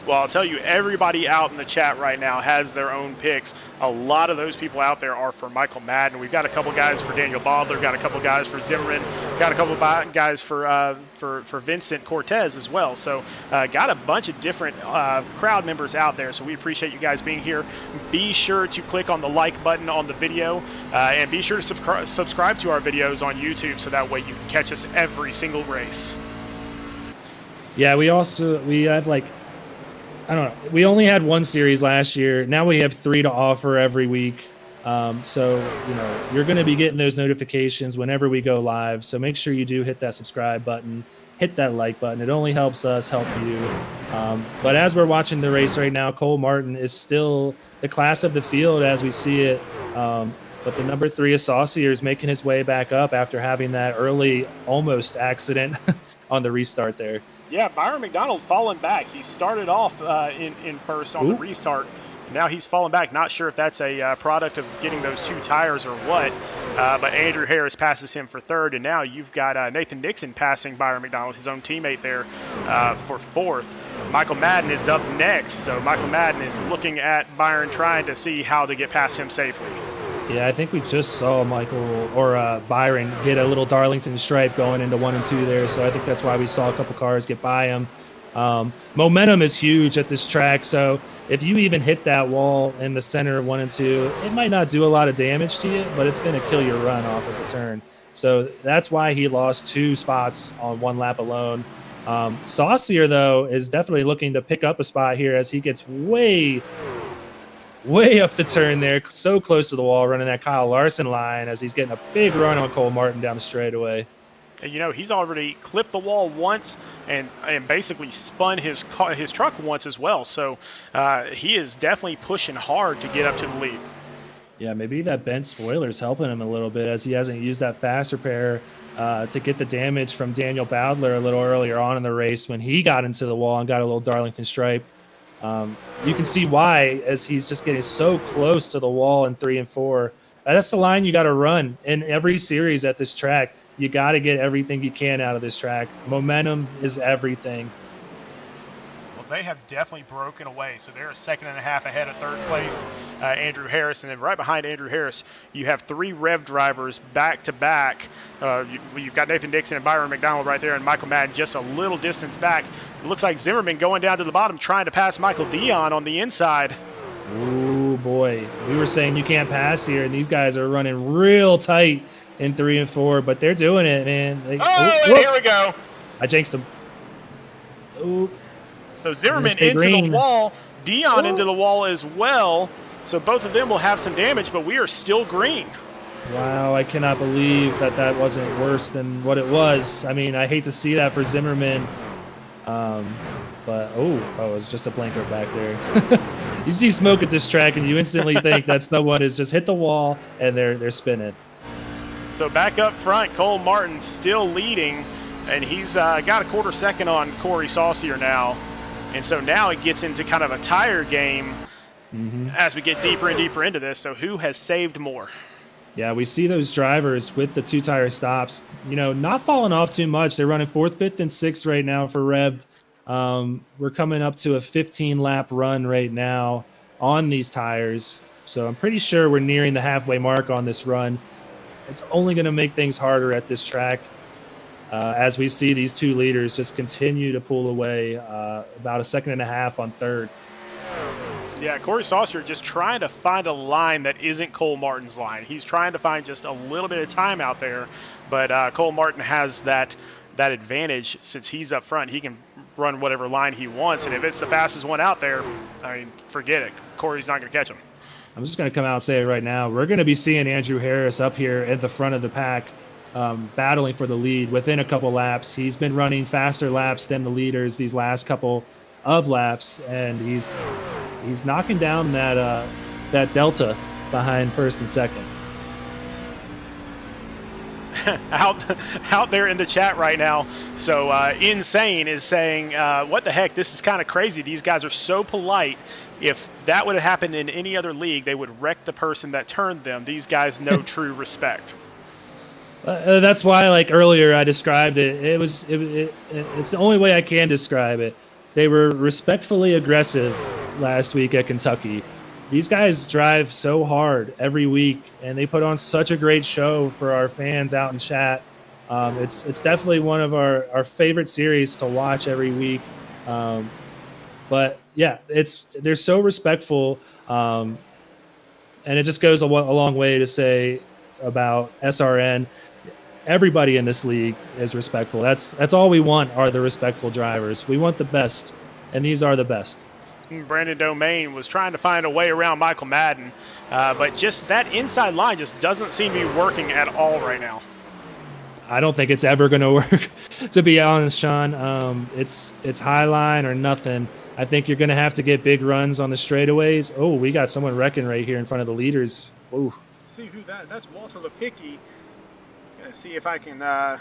Well, I'll tell you, everybody out in the chat right now has their own picks. A lot of those people out there are for Michael Madden. We've got a couple guys for Daniel Bodler, got a couple guys for Zimmerman, got a couple guys for Vincent Cortez as well. So got a bunch of different crowd members out there. So we appreciate you guys being here. Be sure to click on the like button on the video, and be sure to subscribe to our videos on YouTube, so that way you can catch us every single race. Yeah, we have I don't know. We only had 1 series last year. Now we have 3 to offer every week. So, you're going to be getting those notifications whenever we go live. So make sure you do hit that subscribe button, hit that like button. It only helps us help you. But as we're watching the race right now, Cole Martin is still the class of the field as we see it. But the number 3 is Saucier is making his way back up after having that early almost accident on the restart there. Yeah, Byron McDonald falling back. He started off in first on the restart. Now he's fallen back. Not sure if that's a product of getting those 2 tires or what. But Andrew Harris passes him for 3rd. And now you've got Nathan Nixon passing Byron McDonald, his own teammate there, for 4th. Michael Madden is up next. So Michael Madden is looking at Byron, trying to see how to get past him safely. Yeah, I think we just saw Byron get a little Darlington Stripe going into 1 and 2 there. So I think that's why we saw a couple cars get by him. Momentum is huge at this track. So if you even hit that wall in the center of 1 and 2, it might not do a lot of damage to you, but it's going to kill your run off of the turn. So that's why he lost 2 spots on 1 lap alone. Saucier, though, is definitely looking to pick up a spot here as he gets way up the turn there, so close to the wall, running that Kyle Larson line as he's getting a big run on Cole Martin down the straightaway. And, he's already clipped the wall once and basically spun his truck once as well. So he is definitely pushing hard to get up to the lead. Yeah, maybe that bent spoiler's helping him a little bit as he hasn't used that fast repair to get the damage from Daniel Bowdler a little earlier on in the race when he got into the wall and got a little Darlington Stripe. You can see why, as he's just getting so close to the wall in 3 and 4. That's the line you got to run in every series at this track. You got to get everything you can out of this track. Momentum is everything. Well, they have definitely broken away. So they're a 2.5 ahead of 3rd place, Andrew Harris. And then right behind Andrew Harris, you have 3 Rev drivers back to back. You've got Nathan Dixon and Byron McDonald right there, and Michael Madden just a little distance back. It looks like Zimmerman going down to the bottom, trying to pass Michael Dion on the inside. Ooh, boy. We were saying you can't pass here, and these guys are running real tight in 3 and 4, but they're doing it, man. Here we go. I jinxed them. Ooh. So Zimmerman into the wall, Dion into the wall as well. So both of them will have some damage, but we are still green. Wow, I cannot believe that that wasn't worse than what it was. I mean, I hate to see that for Zimmerman. Um, but oh, it's just a blanker back there. You see smoke at this track, and you instantly think that someone has just hit the wall and they're spinning. So back up front, Cole Martin still leading, and he's got a quarter second on Corey Saucier now. And so now it gets into kind of a tire game as we get deeper and deeper into this. So who has saved more? Yeah, we see those drivers with the 2-tire stops, not falling off too much. They're running 4th, 5th, and 6th right now for Rev'd. We're coming up to a 15-lap run right now on these tires. So I'm pretty sure we're nearing the halfway mark on this run. It's only going to make things harder at this track as we see these two leaders just continue to pull away about a second and a half on 3rd. Yeah, Corey Saucier just trying to find a line that isn't Cole Martin's line. He's trying to find just a little bit of time out there, but Cole Martin has that advantage since he's up front. He can run whatever line he wants, and if it's the fastest one out there, I mean, forget it. Corey's not going to catch him. I'm just going to come out and say it right now. We're going to be seeing Andrew Harris up here at the front of the pack battling for the lead within a couple laps. He's been running faster laps than the leaders these last couple of laps, and he's knocking down that delta behind 1st and 2nd. out there in the chat right now. So Insane is saying, what the heck, this is kind of crazy. These guys are so polite. If that would have happened in any other league, they would wreck the person that turned them. These guys know true respect. That's why, like earlier, I described it. It's the only way I can describe it. They were respectfully aggressive last week at Kentucky. These guys drive so hard every week, and they put on such a great show for our fans out in chat. It's definitely one of our favorite series to watch every week. But yeah, they're so respectful, and it just goes a long way to say about SRN. Everybody in this league is respectful. That's all we want are the respectful drivers. We want the best, and these are the best. Brandon Domain was trying to find a way around Michael Madden, but just that inside line just doesn't seem to be working at all right now. I don't think it's ever going to work, to be honest, Sean. It's high line or nothing. I think you're going to have to get big runs on the straightaways. Oh, we got someone wrecking right here in front of the leaders. Ooh. See who that's Walter Lipicki. Gonna see if I can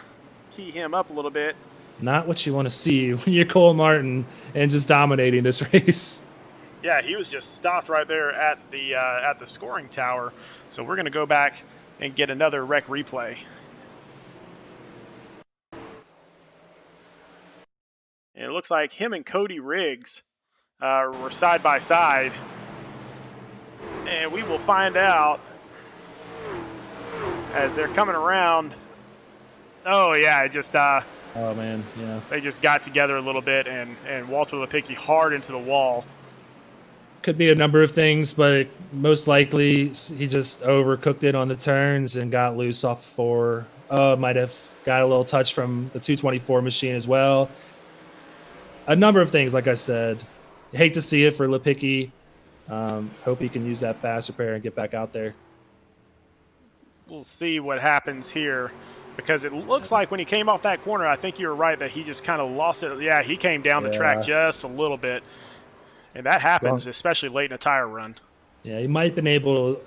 key him up a little bit. Not what you want to see when you're Cole Martin and just dominating this race. Yeah, he was just stopped right there at the scoring tower. So we're gonna go back and get another rec replay. And it looks like him and Cody Riggs were side by side, and we will find out as they're coming around. Oh yeah, it just oh man, yeah. They just got together a little bit, and Walter Lipicki hard into the wall. Could be a number of things, but most likely he just overcooked it on the turns and got loose off 4. Might have got a little touch from the 224 machine as well. A number of things, like I said. Hate to see it for Lipicki. Hope he can use that fast repair and get back out there. We'll see what happens here, because it looks like when he came off that corner, I think you were right that he just kind of lost it. Yeah, he came down the track just a little bit, and that happens, especially late in a tire run. Yeah, he might have been able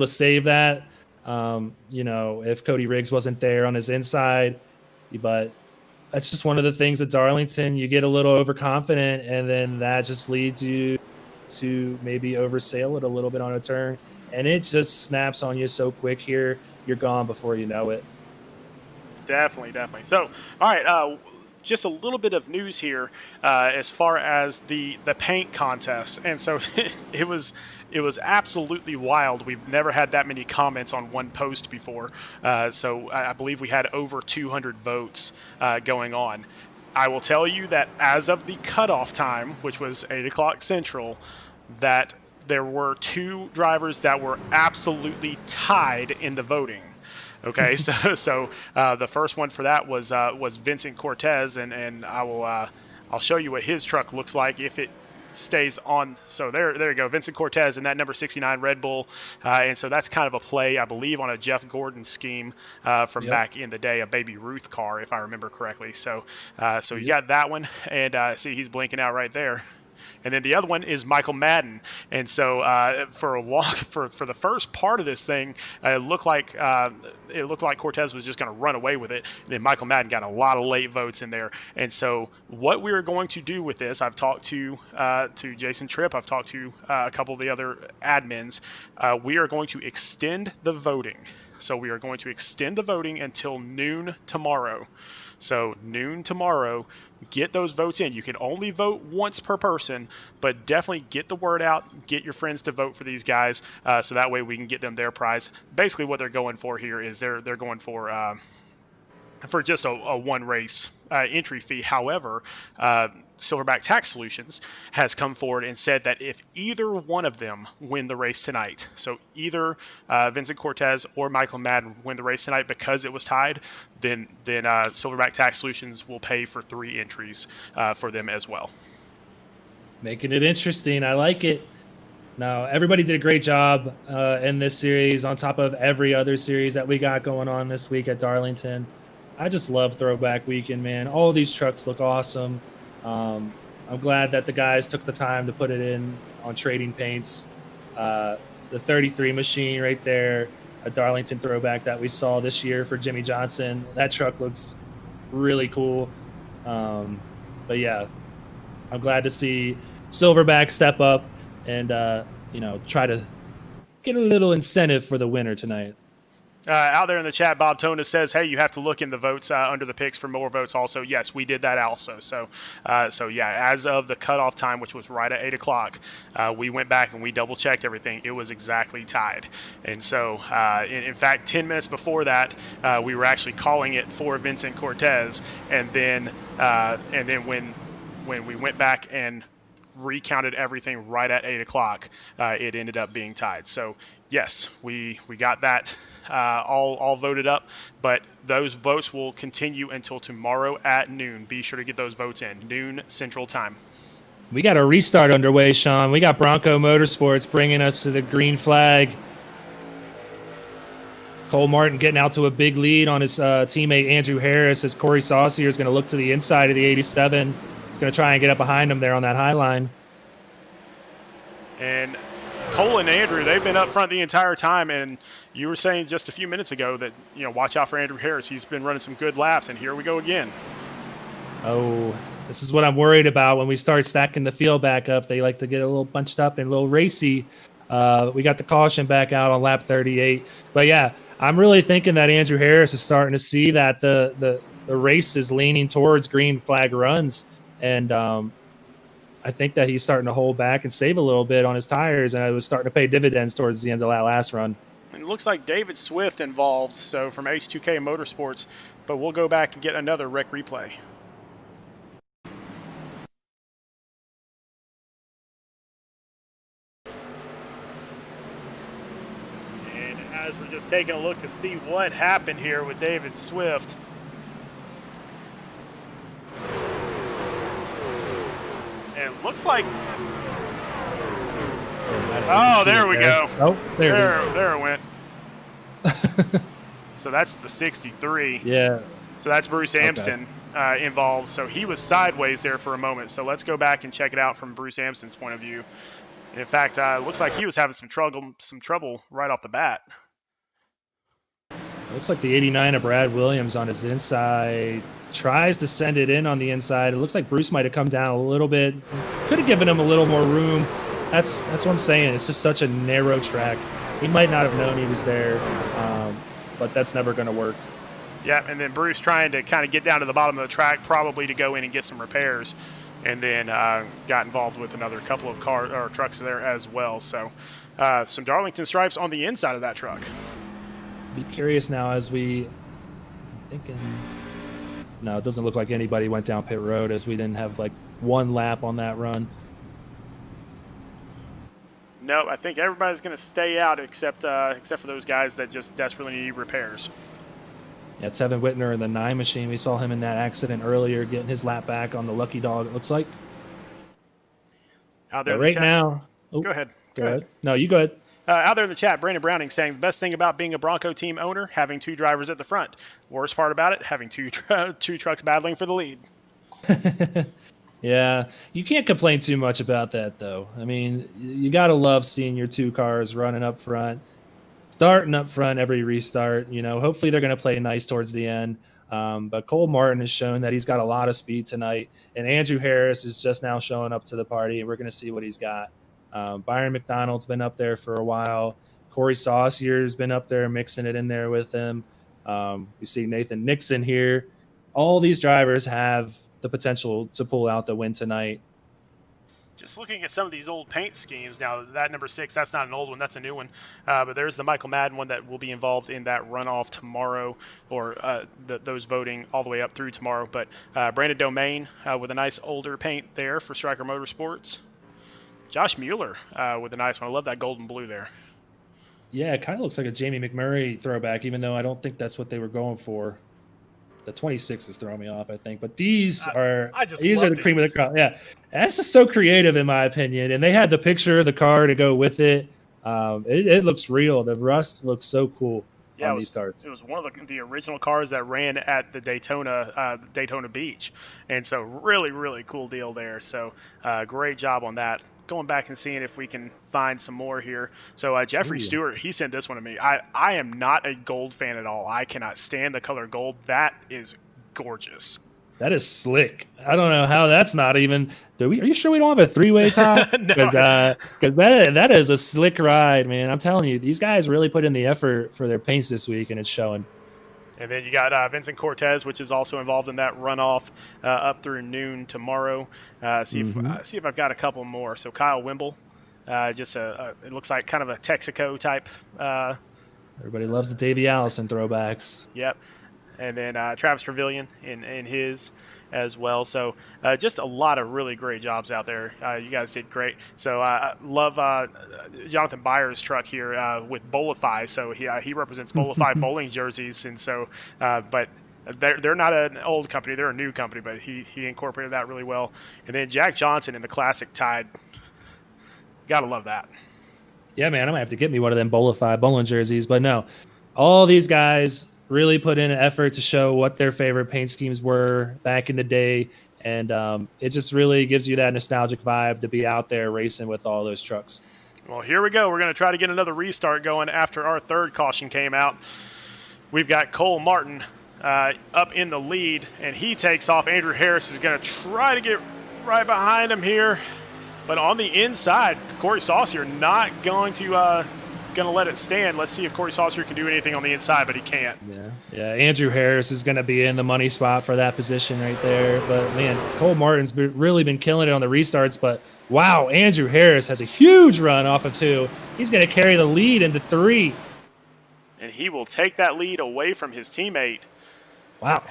to save that, if Cody Riggs wasn't there on his inside. But that's just one of the things at Darlington. You get a little overconfident, and then that just leads you to maybe oversail it a little bit on a turn. And it just snaps on you so quick here. You're gone before you know it. Definitely. So, all right, just a little bit of news here as far as the paint contest. And so it was absolutely wild. We've never had that many comments on one post before. So I believe we had over 200 votes going on. I will tell you that as of the cutoff time, which was 8 o'clock Central, that there were 2 drivers that were absolutely tied in the voting. Okay, so the first one for that was Vincent Cortez, and I'll show you what his truck looks like if it stays on. So there you go. Vincent Cortez and that number 69 Red Bull. And so that's kind of a play, I believe, on a Jeff Gordon scheme from Yep. back in the day, a Baby Ruth car, if I remember correctly. So you Yep. got that one. And see, he's blinking out right there. And then the other one is Michael Madden. And so for the first part of this thing, it looked like Cortez was just going to run away with it. And then Michael Madden got a lot of late votes in there. And so what we are going to do with this, I've talked to Jason Tripp, I've talked to a couple of the other admins. We are going to extend the voting. So we are going to extend the voting until noon tomorrow. So noon tomorrow, get those votes in. You can only vote once per person, but definitely get the word out. Get your friends to vote for these guys, so that way we can get them their prize. Basically, what they're going for here is they're going for just a one race entry fee. However, Silverback Tax Solutions has come forward and said that if either one of them win the race tonight, so either Vincent Cortez or Michael Madden win the race tonight because it was tied, then Silverback Tax Solutions will pay for 3 entries for them as well. Making it interesting. I like it. Now, everybody did a great job in this series on top of every other series that we got going on this week at Darlington. I just love Throwback Weekend, man. All of these trucks look awesome. I'm glad that the guys took the time to put it in on Trading Paints. The 33 machine right there, a Darlington Throwback that we saw this year for Jimmy Johnson. That truck looks really cool. But yeah, I'm glad to see Silverback step up and try to get a little incentive for the winner tonight. Out there in the chat, Bob Tona says, hey, you have to look in the votes under the picks for more votes also. Yes, we did that also. So yeah, as of the cutoff time, which was right at 8 o'clock, we went back and we double-checked everything. It was exactly tied. And so, in fact, 10 minutes before that, we were actually calling it for Vincent Cortez. And then when we went back and recounted everything right at 8 o'clock, it ended up being tied. So yes, we got that all voted up, but those votes will continue until tomorrow at noon. Be sure to get those votes in, noon Central Time. We got a restart underway, Sean. We got Bronco Motorsports bringing us to the green flag. Cole Martin getting out to a big lead on his teammate Andrew Harris as Corey Saucier is going to look to the inside of the 87. He's going to try and get up behind him there on that high line. And Cole and Andrew, they've been up front the entire time, and you were saying just a few minutes ago that, watch out for Andrew Harris. He's been running some good laps, and here we go again. Oh, this is what I'm worried about when we start stacking the field back up. They like to get a little bunched up and a little racy. We got the caution back out on lap 38. But, yeah, I'm really thinking that Andrew Harris is starting to see that the race is leaning towards green flag runs, and I think that he's starting to hold back and save a little bit on his tires, and it was starting to pay dividends towards the end of that last run. And it looks like David Swift involved, so from H2K Motorsports, but we'll go back and get another rec replay. And as we're just taking a look to see what happened here with David Swift, and it looks like, oh, there we go. Oh, there it went. So that's the 63. Yeah. So that's Bruce Amston involved. So he was sideways there for a moment. So let's go back and check it out from Bruce Amston's point of view. In fact, it looks like he was having some trouble right off the bat. Looks like the 89 of Brad Williams on his inside. Tries to send it in on the inside. It looks like Bruce might have come down a little bit. Could have given him a little more room. That's what I'm saying. It's just such a narrow track. He might not have known he was there, but that's never going to work. Yeah, and then Bruce trying to kind of get down to the bottom of the track, probably to go in and get some repairs, and then got involved with another couple of trucks there as well. So some Darlington Stripes on the inside of that truck. Be curious now as we thinking. No, it doesn't look like anybody went down pit road as we didn't have like one lap on that run. No, I think everybody's going to stay out except for those guys that just desperately need repairs. Yeah, Tevin Whitner in the 9 machine. We saw him in that accident earlier getting his lap back on the Lucky Dog, it looks like. Out there But in the right chat. now, oh, Go ahead. go ahead. No, you go ahead. Out there in the chat, Brandon Browning saying the best thing about being a Bronco team owner, having two drivers at the front. Worst part about it, having two trucks battling for the lead. Yeah, you can't complain too much about that, though. I mean, you got to love seeing your two cars running up front, starting up front every restart. Hopefully they're going to play nice towards the end. But Cole Martin has shown that he's got a lot of speed tonight, and Andrew Harris is just now showing up to the party, and we're going to see what he's got. Byron McDonald's been up there for a while. Corey Saucier's been up there mixing it in there with him. We see Nathan Nixon here. All these drivers have the potential to pull out the win tonight. Just looking at some of these old paint schemes now, that number 6, that's not an old one, that's a new one. But there's the Michael Madden one that will be involved in that runoff tomorrow, or those voting all the way up through tomorrow. But Brandon Domain with a nice older paint there for Striker Motorsports. Josh Mueller with a nice one. I love that golden blue there. Yeah, it kind of looks like a Jamie McMurray throwback, even though I don't think that's what they were going for. The 26 is throwing me off, I think. But these are the cream of the crop. Yeah, that's just so creative, in my opinion. And they had the picture of the car to go with it. It looks real. The rust looks so cool on these cars. It was one of the original cars that ran at the Daytona Beach. And so really, really cool deal there. So great job on that. Going back and seeing if we can find some more here. So Jeffrey Stewart, he sent this one to me. I am not a gold fan at all. I cannot stand the color gold. That is gorgeous. That is slick. I don't know how that's not even. Are you sure we don't have a three-way top? Because that is a slick ride, man. I'm telling you, these guys really put in the effort for their paints this week, and it's showing. And then you got Vincent Cortez, which is also involved in that runoff up through noon tomorrow. See if I've got a couple more. So Kyle Wimble, it looks like kind of a Texaco type. Everybody loves the Davey Allison throwbacks. Yep. And then Travis Trevelyan in his as well. So just a lot of really great jobs out there. You guys did great. So I love Jonathan Byers' truck here with Bolify. So he represents Bolify bowling jerseys. And so, but they're not an old company. They're a new company, but he incorporated that really well. And then Jack Johnson in the Classic Tide. Got to love that. Yeah, man, I'm going to have to get me one of them Bolify bowling jerseys. But no, all these guys really put in an effort to show what their favorite paint schemes were back in the day. And it just really gives you that nostalgic vibe to be out there racing with all those trucks. Well, here we go. We're going to try to get another restart going after our third caution came out. We've got Cole Martin up in the lead, and he takes off. Andrew Harris is going to try to get right behind him here. But on the inside, Corey Saucier not going to let it stand. Let's see if Corey Saucier can do anything on the inside, but he can't. Yeah. Andrew Harris is going to be in the money spot for that position right there. But man, Cole Martin's really been killing it on the restarts. But wow, Andrew Harris has a huge run off of 2. He's going to carry the lead into 3. And he will take that lead away from his teammate. Wow.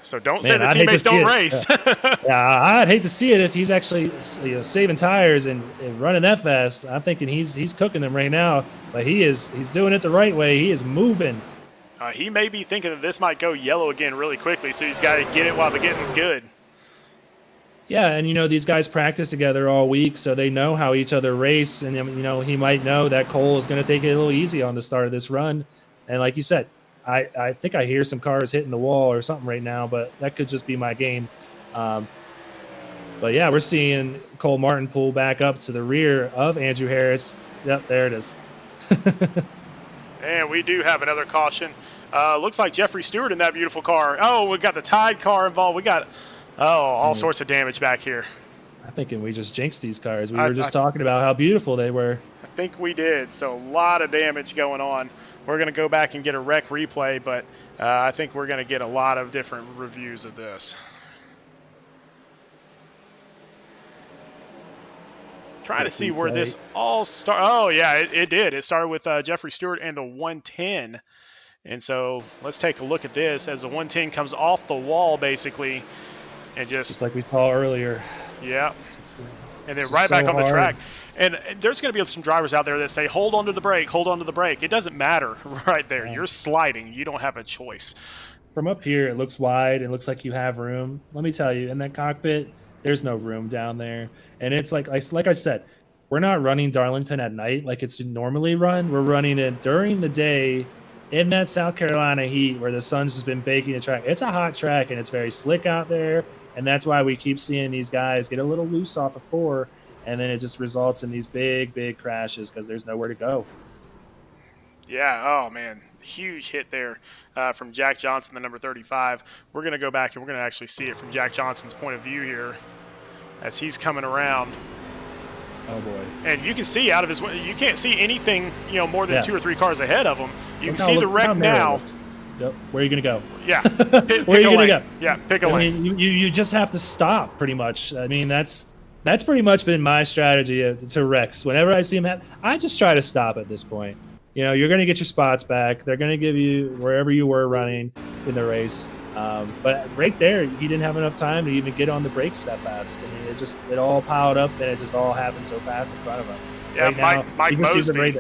So don't say the teammates don't race. Yeah, I'd hate to see it if he's actually saving tires and running that fast. I'm thinking he's cooking them right now, but he's doing it the right way. He is moving. He may be thinking that this might go yellow again really quickly, so he's got to get it while the getting's good. Yeah, and these guys practice together all week, so they know how each other race, and he might know that Cole is going to take it a little easy on the start of this run. And like you said, I think I hear some cars hitting the wall or something right now, but that could just be my game. But yeah, we're seeing Cole Martin pull back up to the rear of Andrew Harris. Yep, there it is. And we do have another caution. Looks like Jeffrey Stewart in that beautiful car. Oh, we got the Tide car involved. We got all sorts of damage back here. I'm thinking we just jinxed these cars. We were just talking about how beautiful they were. I think we did. So a lot of damage going on. We're going to go back and get a rec replay, but I think we're going to get a lot of different reviews of this. Trying to see where this all started. Oh, yeah, it did. It started with Jeffrey Stewart and the 110. And so let's take a look at this as the 110 comes off the wall, basically, and just like we saw earlier. Yeah. And then right back on the track. And there's going to be some drivers out there that say, hold on to the brake, hold on to the brake. It doesn't matter right there. You're sliding. You don't have a choice. From up here, it looks wide. It looks like you have room. Let me tell you, in that cockpit, There's no room down there. And it's like I said, we're not running Darlington at night like it's normally run. We're running it during the day in that South Carolina heat where the sun's just been baking the track. It's a hot track and it's very slick out there. And that's why we keep seeing these guys get a little loose off of 4. And then it just results in these big, big crashes because there's nowhere to go. Yeah, oh man, huge hit there from Jack Johnson, the number 35. We're going to go back and we're going to actually see it from Jack Johnson's point of view here as he's coming around. Oh boy! And you can see out of his, you can't see anything, more than 2 or 3 cars ahead of him. You can see the wreck now. Yep. Where are you going to go? Yeah. Where are you going to go? Yeah, pick a lane. I mean, you just have to stop pretty much. I mean, that's pretty much been my strategy to wrecks. Whenever I see him, I just try to stop at this point. You're going to get your spots back. They're going to give you wherever you were running in the race. But right there, he didn't have enough time to even get on the brakes that fast. I mean, it all piled up, and it just all happened so fast in front of him. Yeah, right Mike Mosby.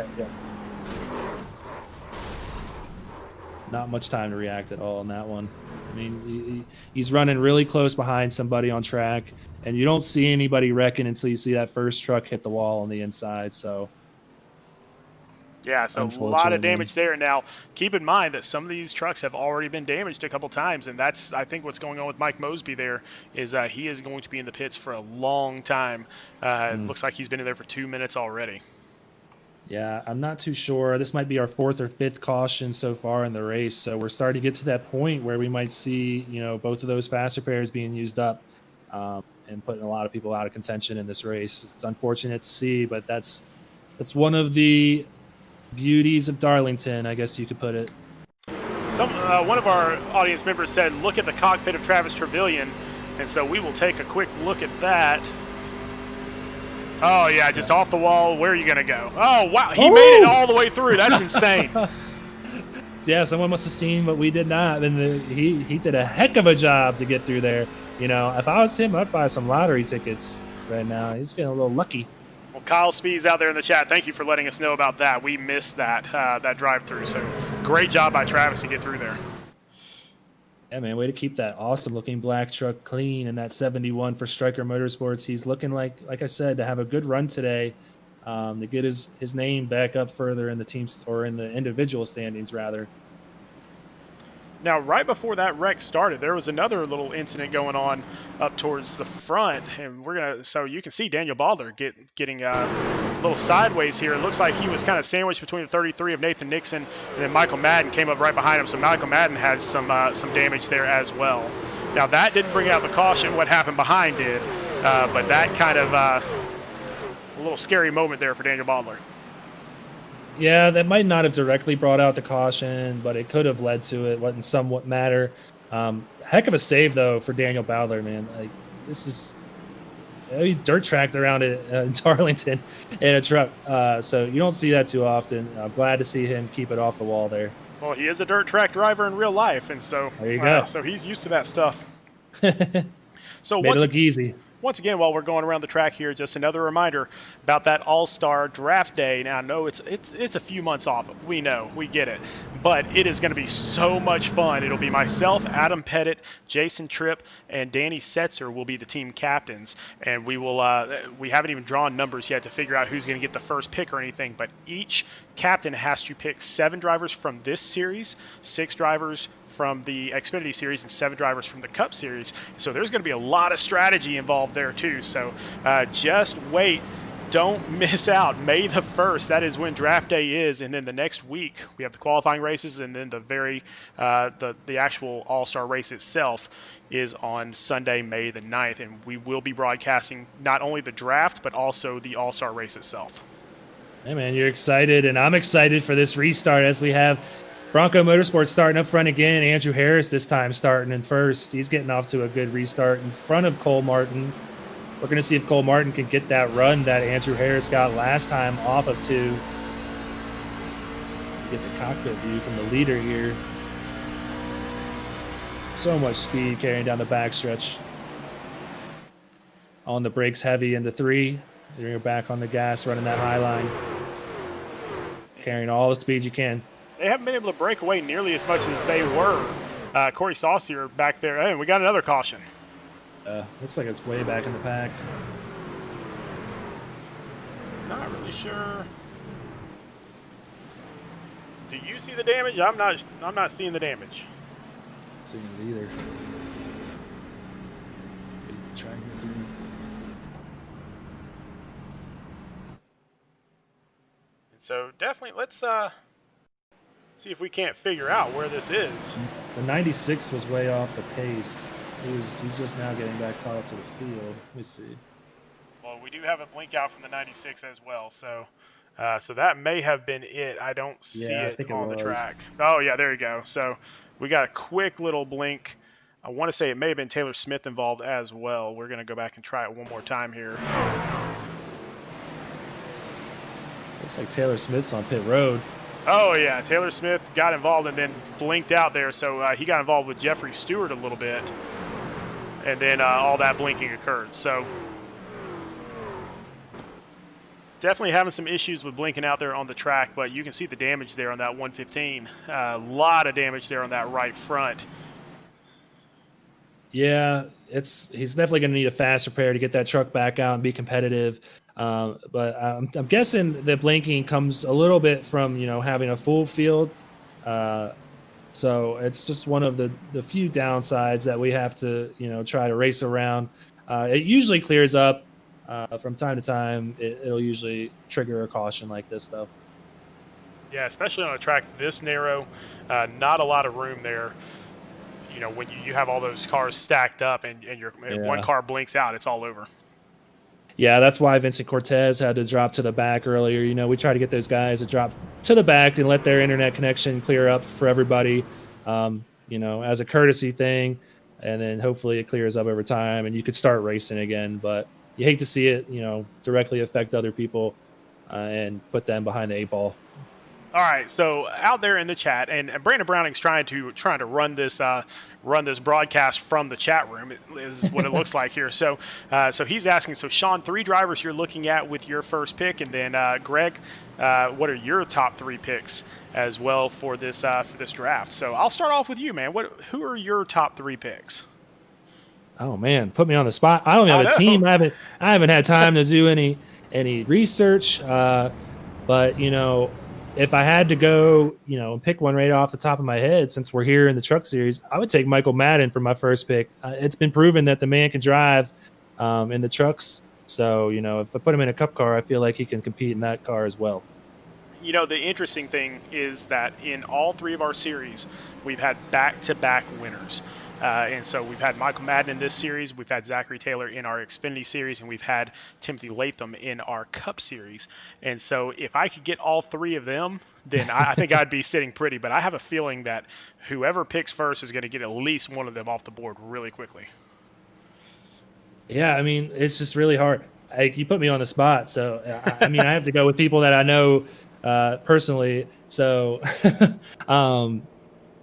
Not much time to react at all on that one. I mean, he's running really close behind somebody on track, and you don't see anybody wrecking until you see that first truck hit the wall on the inside. So. Yeah, so a lot of damage there. Now, keep in mind that some of these trucks have already been damaged a couple times, and that's, I think, what's going on with Mike Mosby there is he is going to be in the pits for a long time. It looks like he's been in there for 2 minutes already. Yeah, I'm not too sure. This might be our 4th or 5th caution so far in the race, so we're starting to get to that point where we might see, both of those faster pairs being used up and putting a lot of people out of contention in this race. It's unfortunate to see, but that's one of the beauties of Darlington, I guess you could put it. One of our audience members said, look at the cockpit of Travis Trevelyan, and so we will take a quick look at that. Oh, yeah, just off the wall. Where are you going to go? Oh, wow, he made it all the way through. That's insane. Yeah, someone must have seen what we did not, and he did a heck of a job to get through there. If I was him, I'd buy some lottery tickets right now. He's feeling a little lucky. Well, Kyle Spees out there in the chat, thank you for letting us know about that. We missed that drive-through, so great job by Travis to get through there. Yeah, man, way to keep that awesome-looking black truck clean and that 71 for Striker Motorsports. He's looking like I said, to have a good run today, to get his name back up further in the teams or in the individual standings, rather. Now, right before that wreck started, there was another little incident going on up towards the front, and so you can see Daniel Baldler getting a little sideways here. It looks like he was kind of sandwiched between the 33 of Nathan Nixon, and then Michael Madden came up right behind him. So Michael Madden had some damage there as well. Now, that didn't bring out the caution. What happened behind did, but that kind of a little scary moment there for Daniel Baldler. Yeah, that might not have directly brought out the caution, but it could have led to it. Wouldn't somewhat matter. Heck of a save though for Daniel Baldler, man. This is he dirt tracked around it in Darlington in a truck, so you don't see that too often. I'm glad to see him keep it off the wall there. Well, he is a dirt track driver in real life, and so there you go. So he's used to that stuff. So made it look easy. Once again, while we're going around the track here, just another reminder about that All-Star Draft Day. Now, I know it's a few months off. We know. We get it. But it is going to be so much fun. It'll be myself, Adam Pettit, Jason Tripp, and Danny Setzer will be the team captains. And we will we haven't even drawn numbers yet to figure out who's going to get the first pick or anything. But each captain has to pick 7 drivers from this series, 6 drivers from the Xfinity Series, and 7 drivers from the Cup Series. So there's going to be a lot of strategy involved there too. So just wait. Don't miss out. May the 1st, that is when draft day is, and then the next week we have the qualifying races, and then the actual All-Star race itself is on Sunday, May the 9th, and we will be broadcasting not only the draft but also the All-Star race itself. Hey man, you're excited, and I'm excited for this restart as we have Bronco Motorsports starting up front again. Andrew Harris this time starting in first. He's getting off to a good restart in front of Cole Martin. We're going to see if Cole Martin can get that run that Andrew Harris got last time off of 2. Get the cockpit view from the leader here. So much speed carrying down the backstretch. On the brakes heavy into 3. You're back on the gas, running that high line. Carrying all the speed you can. They haven't been able to break away nearly as much as they were. Corey Saucier back there. Hey, we got another caution. Looks like it's way back in the pack. Not really sure. Do you see the damage? I'm not seeing the damage. Not seeing it either. Try and get through. So definitely, let's see if we can't figure out where this is. The 96 was way off the pace. He's just now getting back caught up to the field. Let me see. Well, we do have a blink out from the 96 as well, so so that may have been it. I don't see it on the track. Oh yeah, there you go. So we got a quick little blink. I want to say it may have been Taylor Smith involved as well. We're going to go back and try it one more time here. Looks like Taylor Smith's on pit road. Oh, yeah. Taylor Smith got involved and then blinked out there. So he got involved with Jeffrey Stewart a little bit. And then all that blinking occurred. So definitely having some issues with blinking out there on the track. But you can see the damage there on that 115. A lot of damage there on that right front. Yeah, he's definitely going to need a fast repair to get that truck back out and be competitive. But I'm guessing the blinking comes a little bit from having a full field. So it's just one of the few downsides that we have to try to race around. It usually clears up from time to time. It'll usually trigger a caution like this though. Yeah, especially on a track this narrow, not a lot of room there. When you have all those cars stacked up and one car blinks out, it's all over. Yeah, that's why Vincent Cortez had to drop to the back earlier. We try to get those guys to drop to the back and let their internet connection clear up for everybody, as a courtesy thing. And then hopefully it clears up over time and you could start racing again. But you hate to see it, directly affect other people and put them behind the 8 ball. All right, so out there in the chat, and Brandon Browning's trying to run this broadcast from the chat room. Is what it looks like here. So he's asking. So Sean, 3 drivers you're looking at with your first pick, and then Greg, what are your top 3 picks as well for this draft? So I'll start off with you, man. Who are your top 3 picks? Oh man, put me on the spot. I don't have a team. I haven't had time to do any research. But if I had to go, pick one right off the top of my head, since we're here in the truck series, I would take Michael Madden for my first pick. It's been proven that the man can drive in the trucks. So, if I put him in a cup car, I feel like he can compete in that car as well. The interesting thing is that in all 3 of our series, we've had back-to-back winners. And so we've had Michael Madden in this series, we've had Zachary Taylor in our Xfinity series, and we've had Timothy Latham in our Cup series. And so if I could get all 3 of them, then I think I'd be sitting pretty. But I have a feeling that whoever picks first is going to get at least one of them off the board really quickly. Yeah, it's just really hard. You put me on the spot. So, I have to go with people that I know personally. So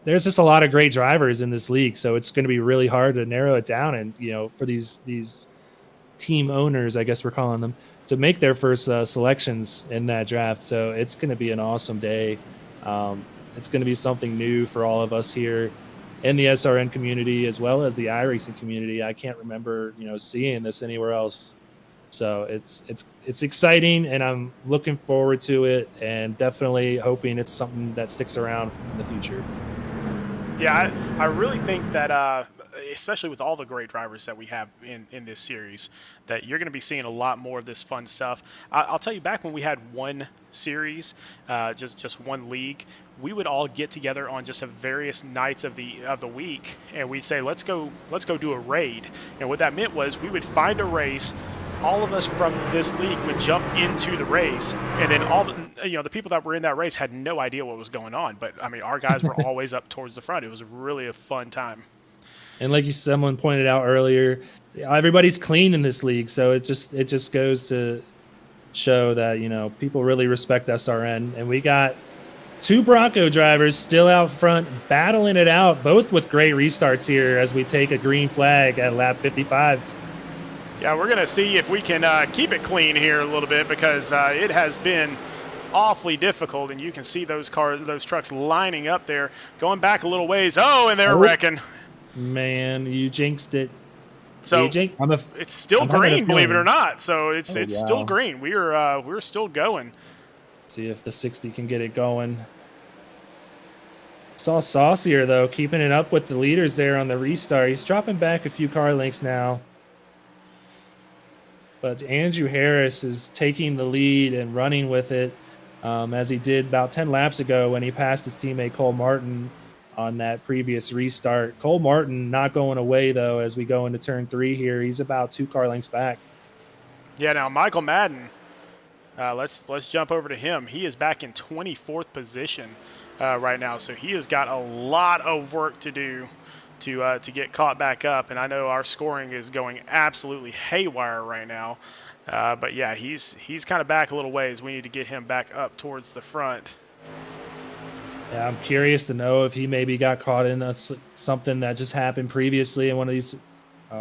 there's just a lot of great drivers in this league, so it's going to be really hard to narrow it down. And for these team owners, I guess we're calling them, to make their first selections in that draft. So it's going to be an awesome day. It's going to be something new for all of us here in the SRN community as well as the iRacing community. I can't remember seeing this anywhere else. So it's exciting, and I'm looking forward to it, and definitely hoping it's something that sticks around in the future. Yeah, I really think that, especially with all the great drivers that we have in this series, that you're going to be seeing a lot more of this fun stuff. I'll tell you, back when we had one series, just one league, we would all get together on just various nights of the week, and we'd say, let's go do a raid. And what that meant was we would find a race. All of us from this league would jump into the race, and then all the people that were in that race had no idea what was going on. But our guys were always up towards the front. It was really a fun time. And like someone pointed out earlier, everybody's clean in this league, so it just goes to show that people really respect SRN, and we got 2 Bronco drivers still out front battling it out, both with great restarts here as we take a green flag at lap 55. Yeah, we're going to see if we can keep it clean here a little bit, because it has been awfully difficult, and you can see those trucks lining up there, going back a little ways. Oh, and they're wrecking. Man, you jinxed it. So AJ, it's still I'm having a green, believe it or feeling. not. So it's Oh still wow. green. We're still going. See if the 60 can get it going. Saw Saucier though, keeping it up with the leaders there on the restart. He's dropping back a few car lengths now. But Andrew Harris is taking the lead and running with it, as he did about 10 laps ago when he passed his teammate Cole Martin on that previous restart. Cole Martin not going away though as we go into turn 3 here. He's about 2 car lengths back. Yeah, now Michael Madden. Let's jump over to him. He is back in 24th position right now, so he has got a lot of work to do to get caught back up. And I know our scoring is going absolutely haywire right now. But yeah, he's kind of back a little ways. We need to get him back up towards the front. Yeah, I'm curious to know if he maybe got caught in something that just happened previously in one of these.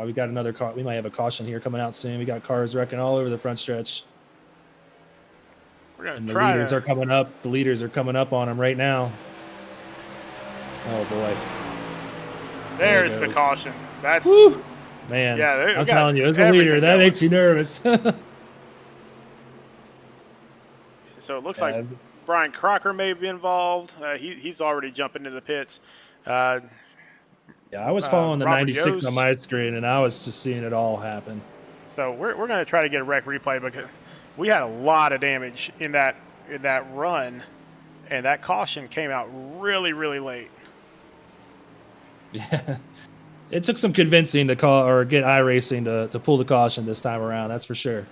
We got another car. We might have a caution here coming out soon. We got cars wrecking all over the front stretch. We're gonna and the try leaders to... are coming up. The leaders are coming up on him right now. Oh boy! There's the caution. That's Woo! Man. Yeah, I'm telling you, as a leader, that makes you nervous. So it looks like Brian Crocker may be involved. He's already jumping into the pits. Yeah, I was following the Robert 96 Yost on my screen, and I was just seeing it all happen. So we're going to try to get a wreck replay because we had a lot of damage in that run, and that caution came out really, really late. Yeah, it took some convincing to call or get iRacing to pull the caution this time around. That's for sure.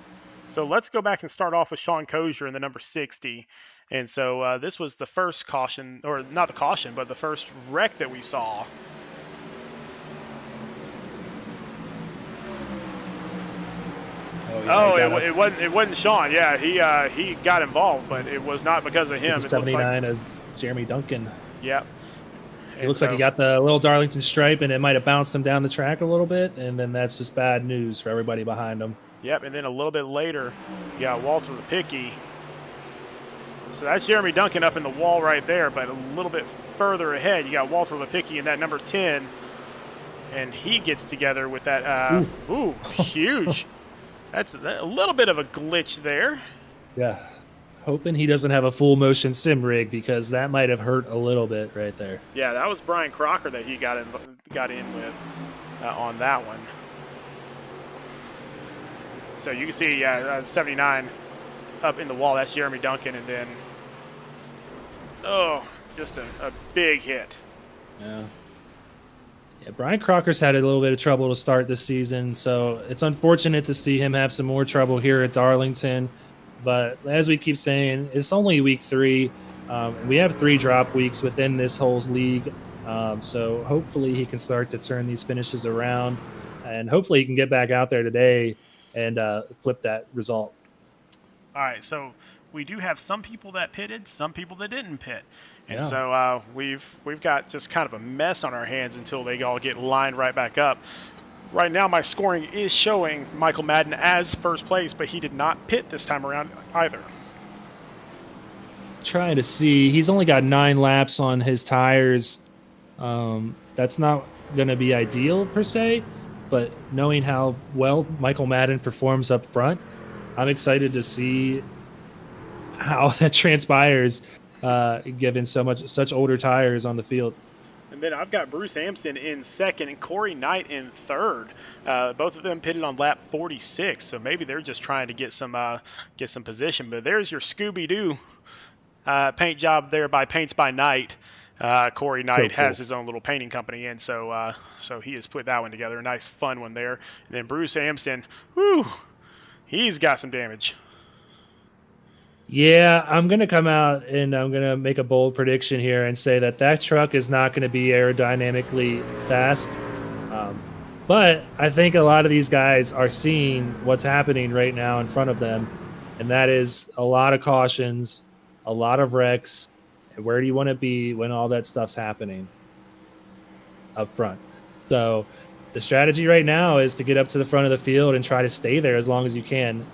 So let's go back and start off with Sean Kozier in the number 60. And so this was the first caution, or not the caution, but the first wreck that we saw. It wasn't Sean. Yeah, he got involved, but it was not because of him. It 79 of Jeremy Duncan. Yep. It looks like he got the little Darlington Stripe, and it might have bounced him down the track a little bit, and then that's just bad news for everybody behind him. Yep, and then a little bit later, you got Walter Lipicki. So that's Jeremy Duncan up in the wall right there, but a little bit further ahead, you got Walter Lipicki in that number 10, and he gets together with that, huge. That's a little bit of a glitch there. Yeah, hoping he doesn't have a full motion sim rig because that might have hurt a little bit right there. Yeah, that was Brian Crocker that he got in with on that one. So you can see, 79 up in the wall. That's Jeremy Duncan, and then, just a big hit. Yeah. Yeah, Brian Crocker's had a little bit of trouble to start this season, so it's unfortunate to see him have some more trouble here at Darlington. But as we keep saying, it's only week 3. And we have 3 drop weeks within this whole league. So hopefully he can start to turn these finishes around, and hopefully he can get back out there today and flip that result. All right, so we do have some people that pitted, some people that didn't pit. And so we've got just kind of a mess on our hands until they all get lined right back up. Right now my scoring is showing Michael Madden as first place, but he did not pit this time around either. Trying to see, he's only got 9 laps on his tires. That's not going to be ideal per se, but knowing how well Michael Madden performs up front, I'm excited to see how that transpires, given such older tires on the field. And then I've got Bruce Amston in second and Corey Knight in third. Both of them pitted on lap 46, so maybe they're just trying to get some position. But there's your Scooby-Doo paint job there by Paints by Night. Corey Knight has his own little painting company, and so he has put that one together. A nice, fun one there. And then Bruce Amston, he's got some damage. Yeah, I'm going to come out and I'm going to make a bold prediction here and say that truck is not going to be aerodynamically fast. But I think a lot of these guys are seeing what's happening right now in front of them, and that is a lot of cautions, a lot of wrecks. And where do you want to be when all that stuff's happening up front? So the strategy right now is to get up to the front of the field and try to stay there as long as you can.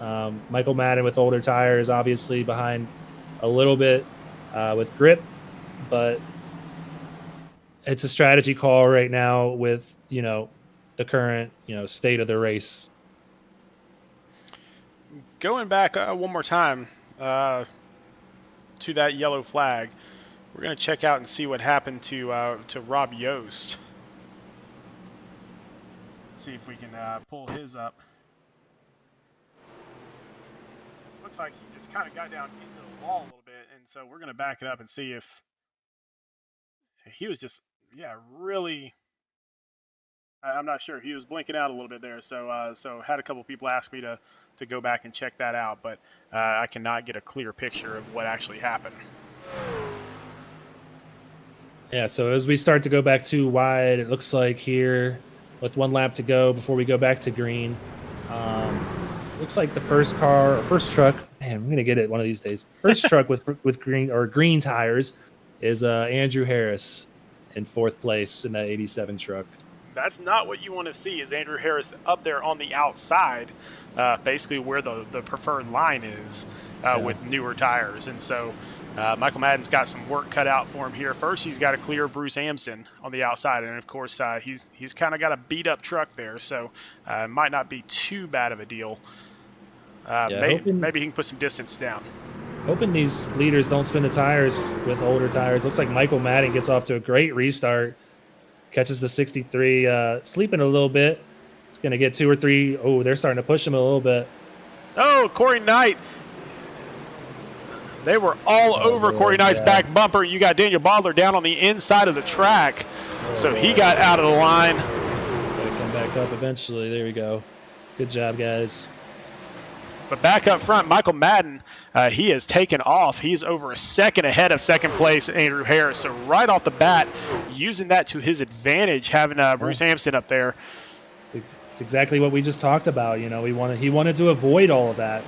Michael Madden with older tires, obviously behind a little bit with grip, but it's a strategy call right now with, the current state of the race. Going back one more time to that yellow flag, we're going to check out and see what happened to Rob Yost. See if we can pull his up. Looks like he just kind of got down into the wall a little bit, and so we're going to back it up and see if he was just, really. I'm not sure. He was blinking out a little bit there, so had a couple people ask me to go back and check that out, but I cannot get a clear picture of what actually happened. Yeah, so as we start to go back too wide, it looks like here, with 1 lap to go before we go back to green, looks like the first truck, man, I'm gonna get it one of these days. First truck with green tires is Andrew Harris in 4th place in that 87 truck. That's not what you want to see, is Andrew Harris up there on the outside, basically where the preferred line is with newer tires. And so Michael Madden's got some work cut out for him here. First, he's got to clear Bruce Amsden on the outside. And, of course, he's kind of got a beat-up truck there, so it might not be too bad of a deal. Maybe he can put some distance down. Hoping these leaders don't spin the tires with older tires. Looks like Michael Madden gets off to a great restart. Catches the 63, sleeping a little bit. It's going to get 2 or 3. Oh, they're starting to push him a little bit. Oh, Corey Knight. They were all over Corey Knight's back bumper. You got Daniel Baldler down on the inside of the track. So he got out of the line. Gotta come back up eventually. There we go. Good job, guys. But back up front, Michael Madden, he has taken off. He's over a second ahead of second place Andrew Harris. So right off the bat, using that to his advantage, having Bruce Amsden up there. It's exactly what we just talked about. He wanted to avoid all of that.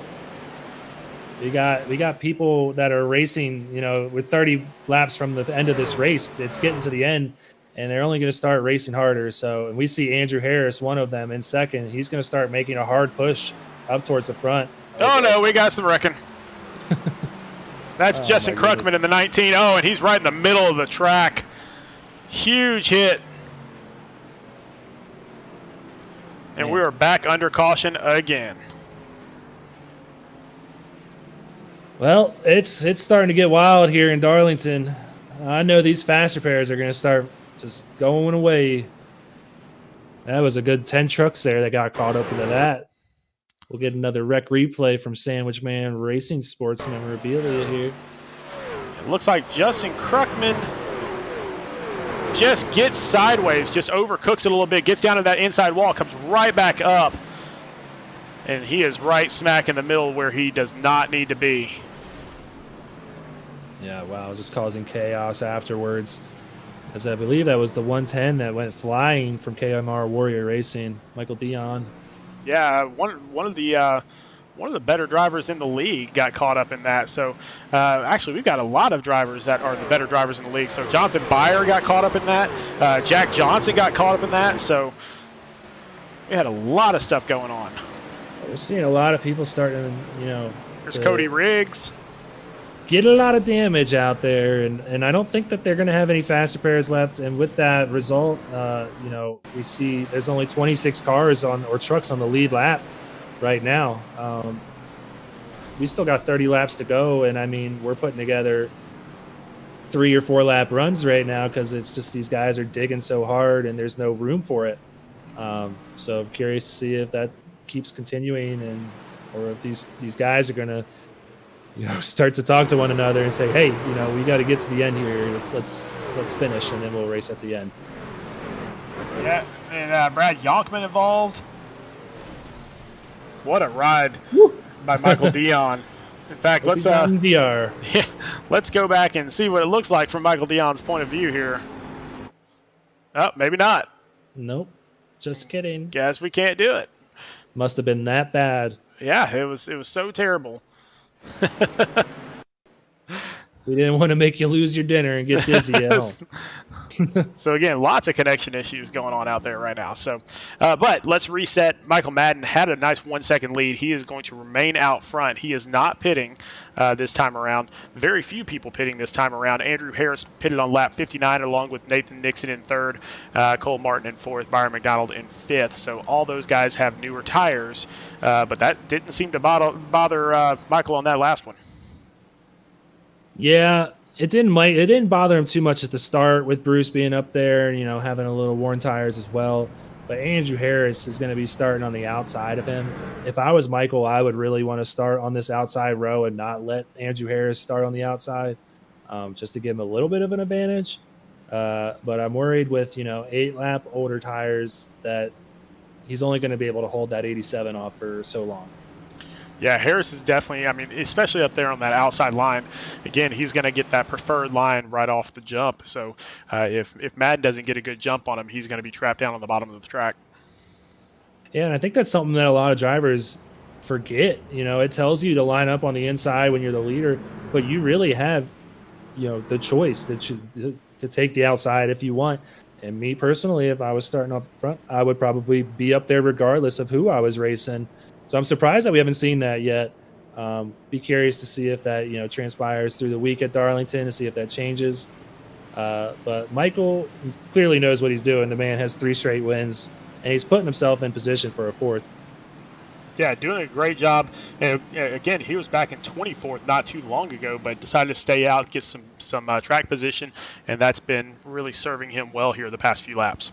We got people that are racing, with 30 laps from the end of this race. It's getting to the end, and they're only going to start racing harder. So, and we see Andrew Harris, one of them, in second. He's going to start making a hard push up towards the front. Oh, no, we got some wrecking. That's Justin Kruckman in the 19. Oh, and he's right in the middle of the track. Huge hit. And we are back under caution again. Well, it's starting to get wild here in Darlington. I know these fast repairs are going to start just going away. That was a good 10 trucks there that got caught up into that. We'll get another wreck replay from Sandwich Man Racing Sports memorabilia here. It looks like Justin Kruckman just gets sideways, just overcooks it a little bit, gets down to that inside wall, comes right back up. And he is right smack in the middle where he does not need to be. Yeah, wow, just causing chaos afterwards. As I believe that was the 110 that went flying from KMR Warrior Racing, Michael Dion. Yeah, one of the better drivers in the league got caught up in that. So actually, we've got a lot of drivers that are the better drivers in the league. So Jonathan Byer got caught up in that. Jack Johnson got caught up in that. So we had a lot of stuff going on. We're seeing a lot of people starting, There's Cody Riggs. Get a lot of damage out there, and I don't think that they're going to have any fast repairs left. And with that result, we see there's only 26 cars or trucks on the lead lap right now. We still got 30 laps to go, and I mean we're putting together 3 or 4 lap runs right now because it's just these guys are digging so hard and there's no room for it. So I'm curious to see if that keeps continuing, or if these guys are going to start to talk to one another and say, hey, we got to get to the end here. Let's finish, and then we'll race at the end. Yeah, and Brad Yonkman involved. What a ride by Michael Dion. In fact, let's go back and see what it looks like from Michael Dion's point of view here. Oh, maybe not. Nope. Just kidding. Guess we can't do it. Must have been that bad. Yeah, it was so terrible. We didn't want to make you lose your dinner and get dizzy at home. So again, lots of connection issues going on out there right now. So, but let's reset. Michael Madden had a nice 1 second lead. He is going to remain out front. He is not pitting this time around. Very few people pitting this time around. Andrew Harris pitted on lap 59 along with Nathan Nixon in third, Cole Martin in fourth, Byron McDonald in fifth. So all those guys have newer tires, but that didn't seem to bother Michael on that last one. Yeah. It didn't bother him too much at the start with Bruce being up there and, having a little worn tires as well. But Andrew Harris is going to be starting on the outside of him. If I was Michael, I would really want to start on this outside row and not let Andrew Harris start on the outside, just to give him a little bit of an advantage. But I'm worried with, 8-lap older tires that he's only going to be able to hold that 87 off for so long. Yeah, Harris is definitely, especially up there on that outside line. Again, he's going to get that preferred line right off the jump. So if Madden doesn't get a good jump on him, he's going to be trapped down on the bottom of the track. Yeah, and I think that's something that a lot of drivers forget. It tells you to line up on the inside when you're the leader, but you really have, the choice to take the outside if you want. And me personally, if I was starting up front, I would probably be up there regardless of who I was racing. So I'm surprised that we haven't seen that yet. Be curious to see if that transpires through the week at Darlington, to see if that changes. But Michael clearly knows what he's doing. The man has 3 straight wins, and he's putting himself in position for a 4th. Yeah, doing a great job. And again, he was back in 24th not too long ago, but decided to stay out, get some track position, and that's been really serving him well here the past few laps.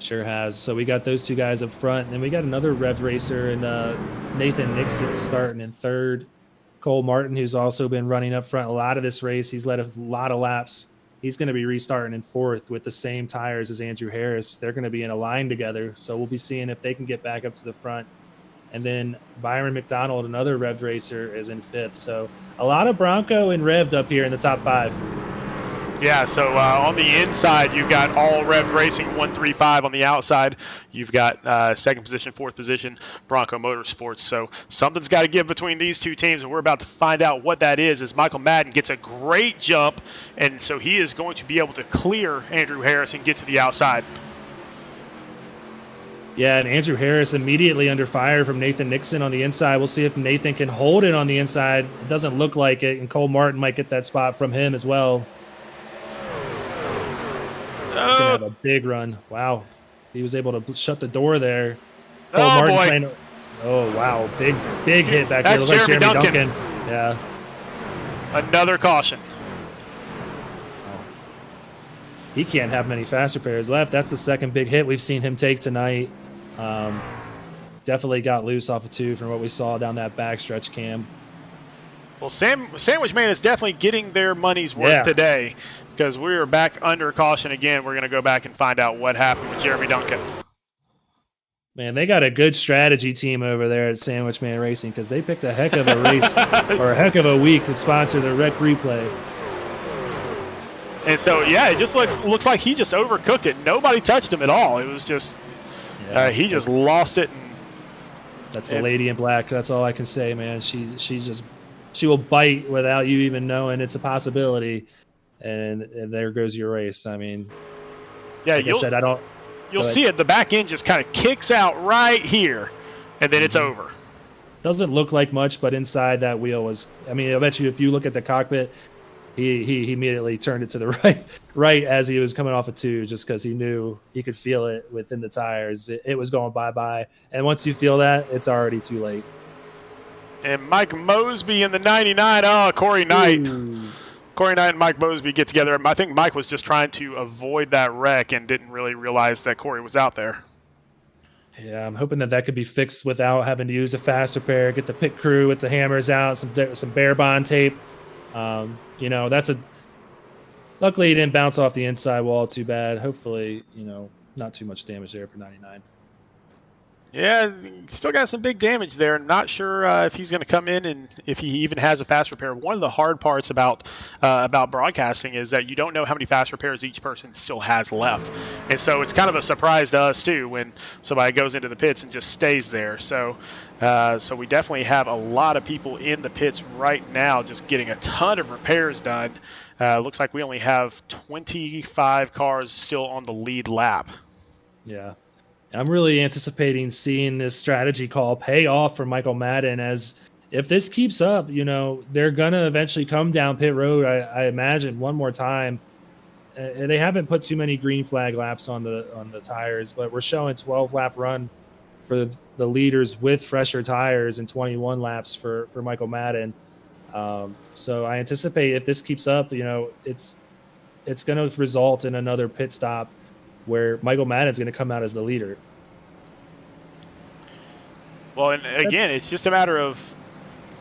Sure has. So we got those 2 guys up front, and then we got another Rev racer and Nathan Nixon starting in third. Cole Martin, who's also been running up front a lot of this race. He's led a lot of laps. He's going to be restarting in fourth with the same tires as Andrew Harris. They're going to be in a line together, so we'll be seeing if they can get back up to the front. And then Byron McDonald, another Rev racer, is in fifth. So a lot of Bronco and Rev'd up here in the top 5. Yeah, so on the inside, you've got all Rev Racing 135. On the outside, you've got second position, fourth position, Bronco Motorsports. So something's got to give between these two teams, and we're about to find out what that is as Michael Madden gets a great jump, and so he is going to be able to clear Andrew Harris and get to the outside. Yeah, and Andrew Harris immediately under fire from Nathan Nixon on the inside. We'll see if Nathan can hold it on the inside. It doesn't look like it, and Cole Martin might get that spot from him as well. He's going to have a big run. Wow. He was able to shut the door there. Cole Martin boy. Playing, oh, wow. Big hit back there. That's Looks Jeremy like Jeremy Duncan. Yeah. Another caution. He can't have many faster pairs left. That's the second big hit we've seen him take tonight. Definitely got loose off of 2 from what we saw down that backstretch, Cam. Well, Sandwich Man is definitely getting their money's worth today, because we are back under caution again. We're going to go back and find out what happened with Jeremy Duncan. Man, they got a good strategy team over there at Sandwich Man Racing, because they picked a heck of a race or a heck of a week to sponsor the Rec Replay. And so, yeah, it just looks like he just overcooked it. Nobody touched him at all. It was just he just lost it. That's the lady in black. That's all I can say, man. She will bite without you even knowing it's a possibility, and there goes your race. I mean, yeah, like I said, I don't. You'll see it. The back end just kind of kicks out right here, and then it's over. Doesn't look like much, but inside that wheel was. I mean, I bet you if you look at the cockpit, he immediately turned it to the right as he was coming off of 2, just because he knew he could feel it within the tires. It was going bye-bye, and once you feel that, it's already too late. And Mike Mosby in the 99. Oh, Corey Knight. Ooh. Corey Knight and Mike Mosby get together. I think Mike was just trying to avoid that wreck and didn't really realize that Corey was out there. Yeah, I'm hoping that could be fixed without having to use a faster pair, get the pit crew with the hammers out, some bare bond tape. Luckily he didn't bounce off the inside wall too bad. Hopefully, not too much damage there for 99. Yeah, still got some big damage there. Not sure if he's going to come in and if he even has a fast repair. One of the hard parts about broadcasting is that you don't know how many fast repairs each person still has left, and so it's kind of a surprise to us too when somebody goes into the pits and just stays there. So we definitely have a lot of people in the pits right now, just getting a ton of repairs done. Looks like we only have 25 cars still on the lead lap. Yeah. I'm really anticipating seeing this strategy call pay off for Michael Madden, as if this keeps up, they're going to eventually come down pit road, I imagine, one more time. They haven't put too many green flag laps on the tires, but we're showing 12 lap run for the leaders with fresher tires and 21 laps for Michael Madden. So I anticipate if this keeps up, it's going to result in another pit stop where Michael Madden's going to come out as the leader. Well, and again, it's just a matter of,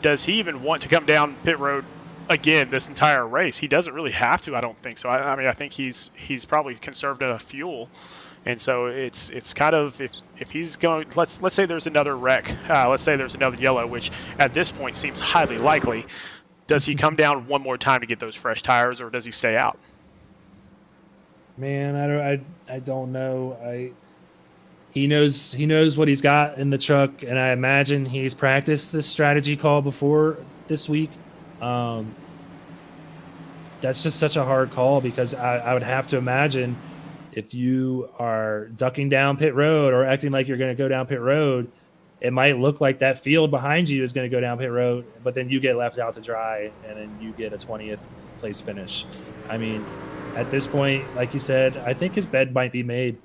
does he even want to come down pit road again this entire race? He doesn't really have to, I don't think so. I mean, I think he's probably conserved enough fuel, and so it's kind of, if he's going, let's say there's another wreck, let's say there's another yellow, which at this point seems highly likely. Does he come down one more time to get those fresh tires, or does he stay out? Man, I don't know. He knows what he's got in the truck, and I imagine he's practiced this strategy call before this week. That's just such a hard call, because I would have to imagine if you are ducking down pit road or acting like you're going to go down pit road, it might look like that field behind you is going to go down pit road, but then you get left out to dry, and then you get a 20th place finish. I mean, at this point, like you said, I think his bed might be made.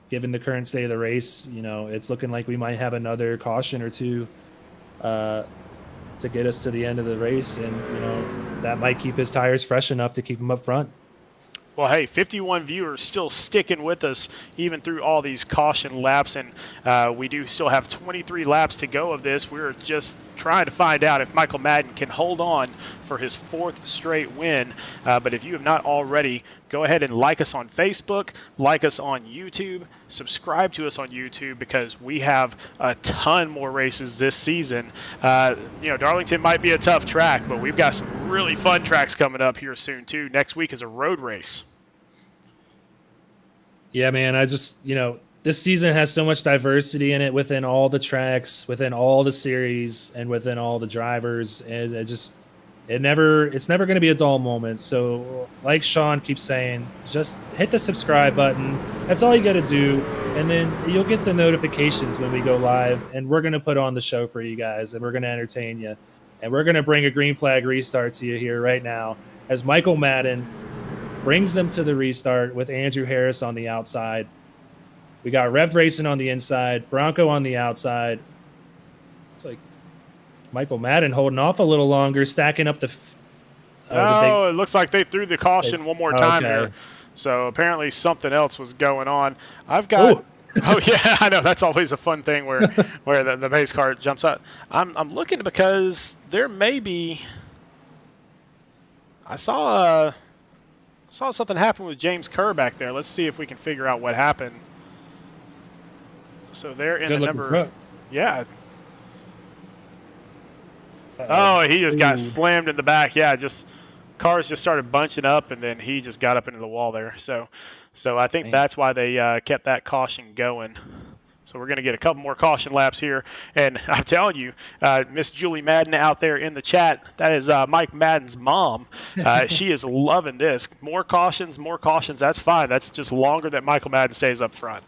Given the current state of the race, it's looking like we might have another caution or two to get us to the end of the race, and that might keep his tires fresh enough to keep him up front. Well, hey, 51 viewers still sticking with us even through all these caution laps, and we do still have 23 laps to go of this. We're just trying to find out if Michael Madden can hold on for his 4th straight win. But if you have not already, go ahead and like us on Facebook, like us on YouTube, subscribe to us on YouTube, because we have a ton more races this season. Darlington might be a tough track, but we've got some really fun tracks coming up here soon too. Next week is a road race. Yeah, man, I just, this season has so much diversity in it within all the tracks, within all the series, and within all the drivers, and it's never going to be a dull moment. So like Sean keeps saying, just hit the subscribe button. That's all you got to do, and then you'll get the notifications when we go live, and we're going to put on the show for you guys, and we're going to entertain you, and we're going to bring a green flag restart to you here right now as Michael Madden brings them to the restart with Andrew Harris on the outside. We got Rev Racing on the inside, Bronco on the outside. It's like Michael Madden holding off a little longer, stacking up the it looks like they threw the caution one more time here. So apparently something else was going on. I've got... Oh, yeah, I know. That's always a fun thing where the base car jumps out. I'm looking because there may be... I saw something happen with James Kerr back there. Let's see if we can figure out what happened. So they're in the number... Yeah. Oh, he just got slammed in the back. Yeah, cars just started bunching up, and then he just got up into the wall there. So I think that's why they kept that caution going. So we're going to get a couple more caution laps here. And I'm telling you, Miss Julie Madden out there in the chat, that is Mike Madden's mom. She is loving this. More cautions, that's fine. That's just longer that Michael Madden stays up front.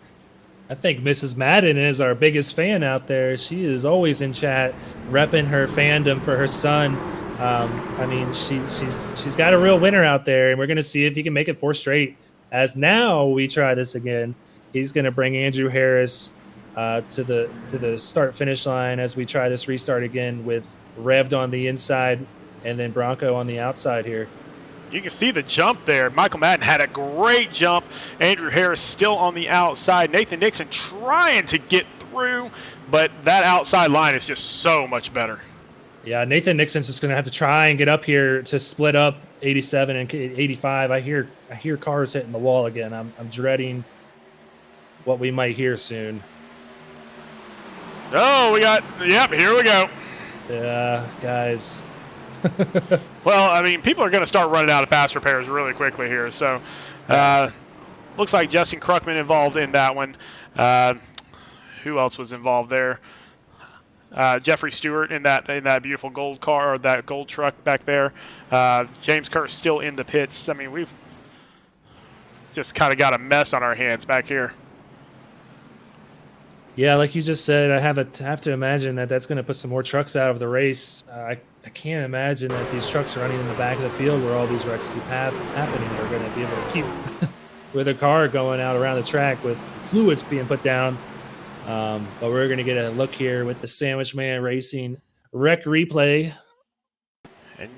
I think Mrs. Madden is our biggest fan out there. She is always in chat, repping her fandom for her son. I mean, she's got a real winner out there, and we're going to see if he can make it 4 straight. As now we try this again, he's going to bring Andrew Harris to the start-finish line as we try this restart again with Rev'd on the inside and then Bronco on the outside here. You can see the jump there. Michael Madden had a great jump. Andrew Harris still on the outside. Nathan Nixon trying to get through, but that outside line is just so much better. Yeah, Nathan Nixon's just going to have to try and get up here to split up 87 and 85. I hear cars hitting the wall again. I'm dreading what we might hear soon. Oh, yep, here we go. Yeah, guys. Well, I mean, people are going to start running out of fast repairs really quickly here. So, looks like Justin Kruckman involved in that one. Who else was involved there? Jeffrey Stewart in that beautiful gold car, or that gold truck back there. James Kerr still in the pits. I mean, we've just kind of got a mess on our hands back here. Yeah, like you just said, I have to imagine that that's going to put some more trucks out of the race. I can't imagine that these trucks running in the back of the field where all these wrecks keep happening are going to be able to keep with a car going out around the track with fluids being put down. But we're going to get a look here with the Sandwich Man Racing wreck replay. And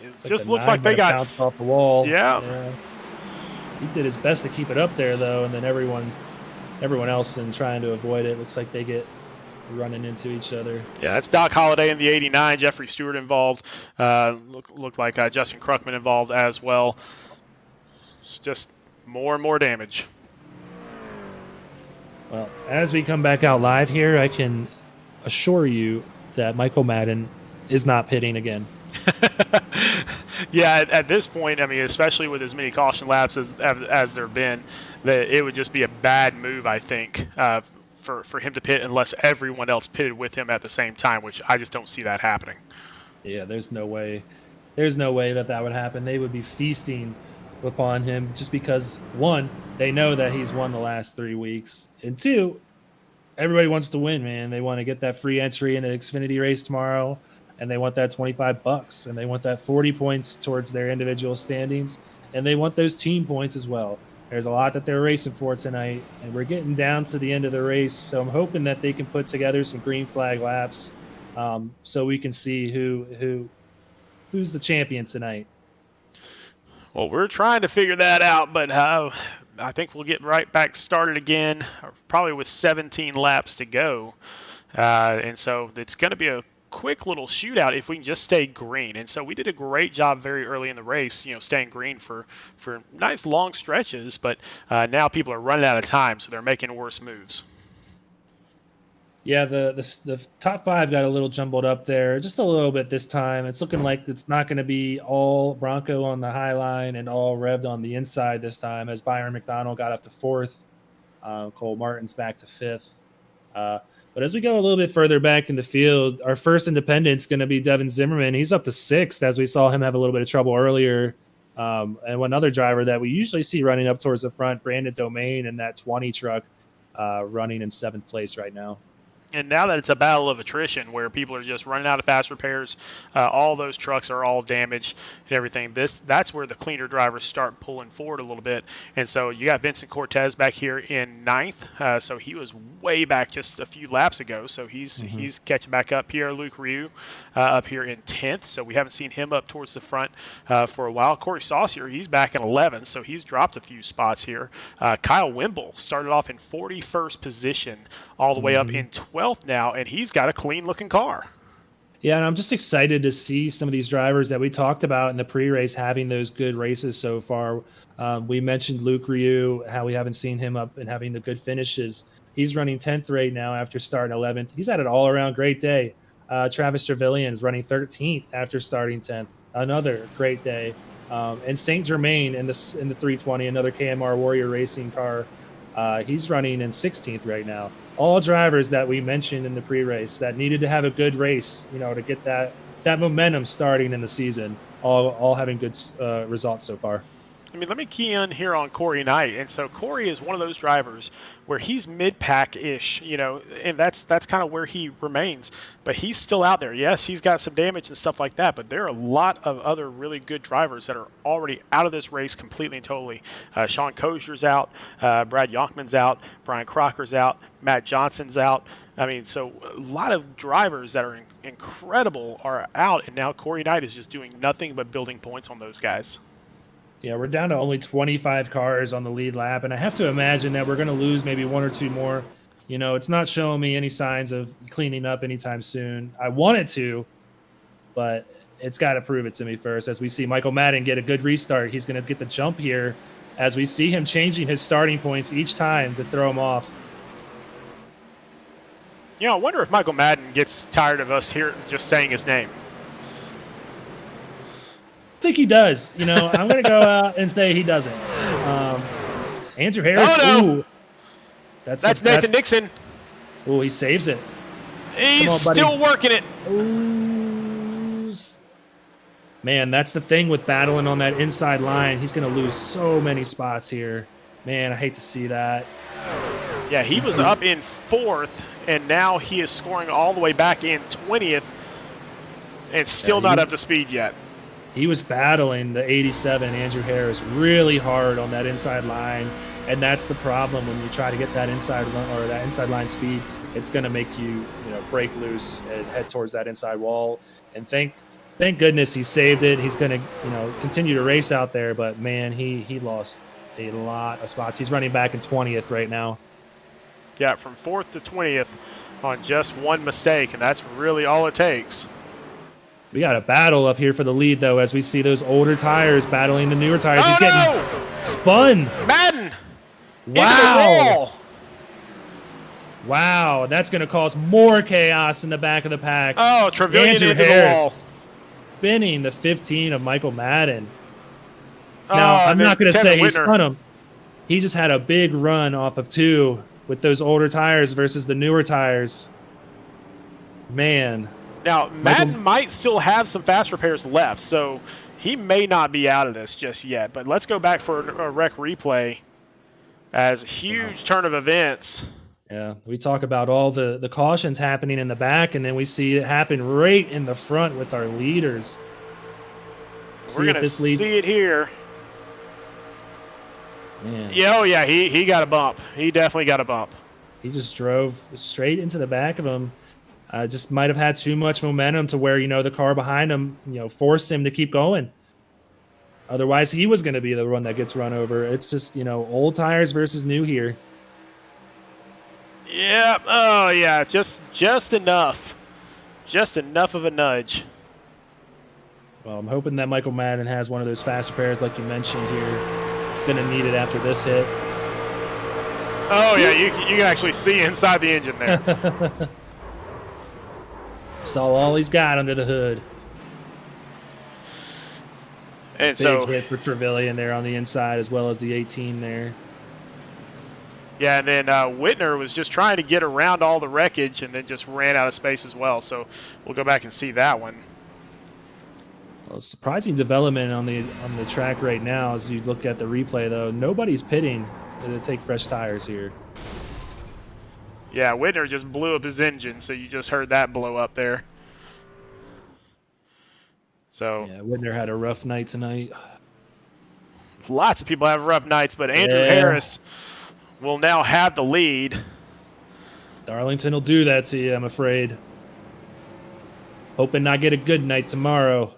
it just looks like they got bounced off the wall. Yeah. He did his best to keep it up there, though, and then everyone else in trying to avoid it. Looks like they get running into each other. Yeah, that's Doc Holliday in the 89. Jeffrey Stewart involved. Looked like Justin Kruckman involved as well. It's just more and more damage. Well, as we come back out live here, I can assure you that Michael Madden is not pitting again. Yeah, at this point, I mean, especially with as many caution laps as there have been, that it would just be a bad move, I think, for him to pit unless everyone else pitted with him at the same time, which I just don't see that happening. Yeah, there's no way. There's no way that would happen. They would be feasting upon him just because, one, they know that he's won the last 3 weeks, and two, everybody wants to win, man. They want to get that free entry in an Xfinity race tomorrow, and they want that $25, and they want that 40 points towards their individual standings, and they want those team points as well. There's a lot that they're racing for tonight, and we're getting down to the end of the race, so I'm hoping that they can put together some green flag laps so we can see who's the champion tonight. Well, we're trying to figure that out, but I think we'll get right back started again, probably with 17 laps to go. And so it's going to be a quick little shootout if we can just stay green. And so we did a great job very early in the race, staying green for nice long stretches, but now people are running out of time, so they're making worse moves. Yeah, the top five got a little jumbled up there, just a little bit this time. It's looking like it's not going to be all Bronco on the high line and all revved on the inside this time, as Byron McDonald got up to fourth. Cole Martin's back to fifth. But as we go a little bit further back in the field, our first independent's going to be Devin Zimmerman. He's up to sixth, as we saw him have a little bit of trouble earlier. And one other driver that we usually see running up towards the front, Brandon Domain, in that 20 truck, running in seventh place right now. And now that it's a battle of attrition where people are just running out of fast repairs, all those trucks are all damaged and everything. That's where the cleaner drivers start pulling forward a little bit. And so you got Vincent Cortez back here in ninth. So he was way back just a few laps ago. So he's catching back up. Pierre Luc Rioux up here in 10th. So we haven't seen him up towards the front for a while. Corey Saucier, he's back in 11th. So he's dropped a few spots here. Kyle Wimble started off in 41st position all the way up in 12th now, and he's got a clean-looking car. Yeah, and I'm just excited to see some of these drivers that we talked about in the pre-race having those good races so far. We mentioned Luc Rioux, how we haven't seen him up and having the good finishes. He's running 10th right now after starting 11th. He's had an all-around great day. Travis Trevelyan is running 13th after starting 10th. Another great day. And St. Germain in the 320, another KMR Warrior Racing car, he's running in 16th right now. All drivers that we mentioned in the pre-race that needed to have a good race, to get that momentum starting in the season, all having good results so far. I mean, let me key in here on Corey Knight. And so Corey is one of those drivers where he's mid-pack-ish, and that's kind of where he remains. But he's still out there. Yes, he's got some damage and stuff like that, but there are a lot of other really good drivers that are already out of this race completely and totally. Sean Kozier's out. Brad Yonkman's out. Brian Crocker's out. Matt Johnson's out. I mean, so a lot of drivers that are incredible are out, and now Corey Knight is just doing nothing but building points on those guys. Yeah, we're down to only 25 cars on the lead lap, and I have to imagine that we're going to lose maybe one or two more. It's not showing me any signs of cleaning up anytime soon. I want it to, but it's got to prove it to me first. As we see Michael Madden get a good restart, he's going to get the jump here as we see him changing his starting points each time to throw him off. You know, I wonder if Michael Madden gets tired of us here just saying his name. I think he does. You know, I'm going to go out and say he doesn't. Andrew Harris. Oh, no. Ooh, that's Nathan Nixon. Oh, he saves it. He's still working it. Ooh. Man, that's the thing with battling on that inside line. He's going to lose so many spots here. Man, I hate to see that. Yeah, he was up in 4th, and now he is scoring all the way back in 20th and still not up to speed yet. He was battling the 87, Andrew Harris, really hard on that inside line, and that's the problem when you try to get that inside line speed. It's going to make you, break loose and head towards that inside wall. And thank goodness he saved it. He's going to, continue to race out there, but man, he lost a lot of spots. He's running back in 20th right now. Yeah, from 4th to 20th on just one mistake, and that's really all it takes. We got a battle up here for the lead, though, as we see those older tires battling the newer tires. He's getting spun. Madden! Wow. Wow, that's going to cause more chaos in the back of the pack. Oh, Trevelyan Andrew into Harris the wall. Spinning the 15 of Michael Madden. Now, I'm not going to say he spun him. He just had a big run off of 2 with those older tires versus the newer tires. Man. Now, Madden might still have some fast repairs left, so he may not be out of this just yet. But let's go back for a rec replay as a huge turn of events. Yeah, we talk about all the cautions happening in the back, and then we see it happen right in the front with our leaders. We're going to see it here. Man. Yeah, oh yeah, he got a bump. He definitely got a bump. He just drove straight into the back of him. Just might have had too much momentum to where, the car behind him, forced him to keep going. Otherwise, he was going to be the one that gets run over. It's just, old tires versus new here. Yeah. Oh, yeah. Just enough. Just enough of a nudge. Well, I'm hoping that Michael Madden has one of those fast repairs like you mentioned here. It's going to need it after this hit. Oh, yeah. You can actually see inside the engine there. Saw all he's got under the hood. And big hit for Trevelyan there on the inside, as well as the 18 there. Yeah, and then Whitner was just trying to get around all the wreckage and then just ran out of space as well. So we'll go back and see that one. Well, surprising development on the track right now as you look at the replay, though. Nobody's pitting to take fresh tires here. Yeah, Whitner just blew up his engine, so you just heard that blow up there. So yeah, Whitner had a rough night tonight. Lots of people have rough nights, but Andrew Harris will now have the lead. Darlington will do that to you, I'm afraid. Hoping not get a good night tomorrow.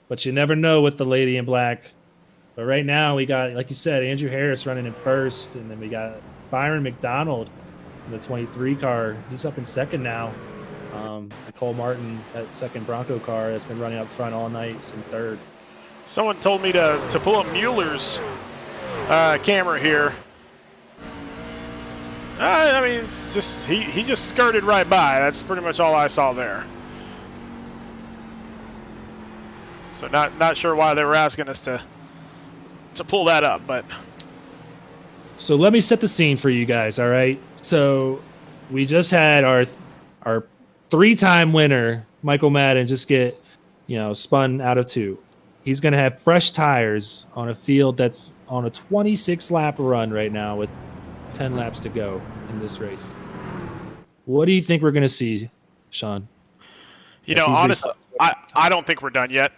But you never know with the lady in black. But right now we got, like you said, Andrew Harris running in first, and then we got Byron McDonald in the 23 car. He's up in second now. Cole Martin, that second Bronco car that's been running up front all night, is in third. Someone told me to pull up Mueller's camera here. I mean, just he just skirted right by. That's pretty much all I saw there. So not sure why they were asking us to pull that up, but. So let me set the scene for you guys, all right? So we just had our 3-time winner, Michael Madden, just get, spun out of 2. He's going to have fresh tires on a field that's on a 26-lap run right now with 10 laps to go in this race. What do you think we're going to see, Sean? Honestly, I don't think we're done yet.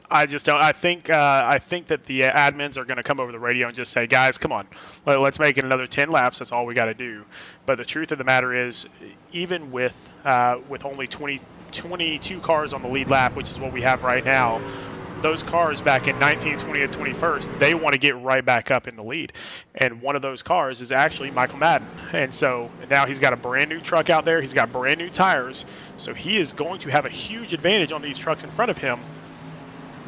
I just don't. I think that the admins are going to come over the radio and just say, guys, come on, let's make it another 10 laps. That's all we got to do. But the truth of the matter is, even with only 22 cars on the lead lap, which is what we have right now, those cars back in 19, 20, and 21st, they want to get right back up in the lead. And one of those cars is actually Michael Madden. And so now he's got a brand new truck out there. He's got brand new tires. So he is going to have a huge advantage on these trucks in front of him.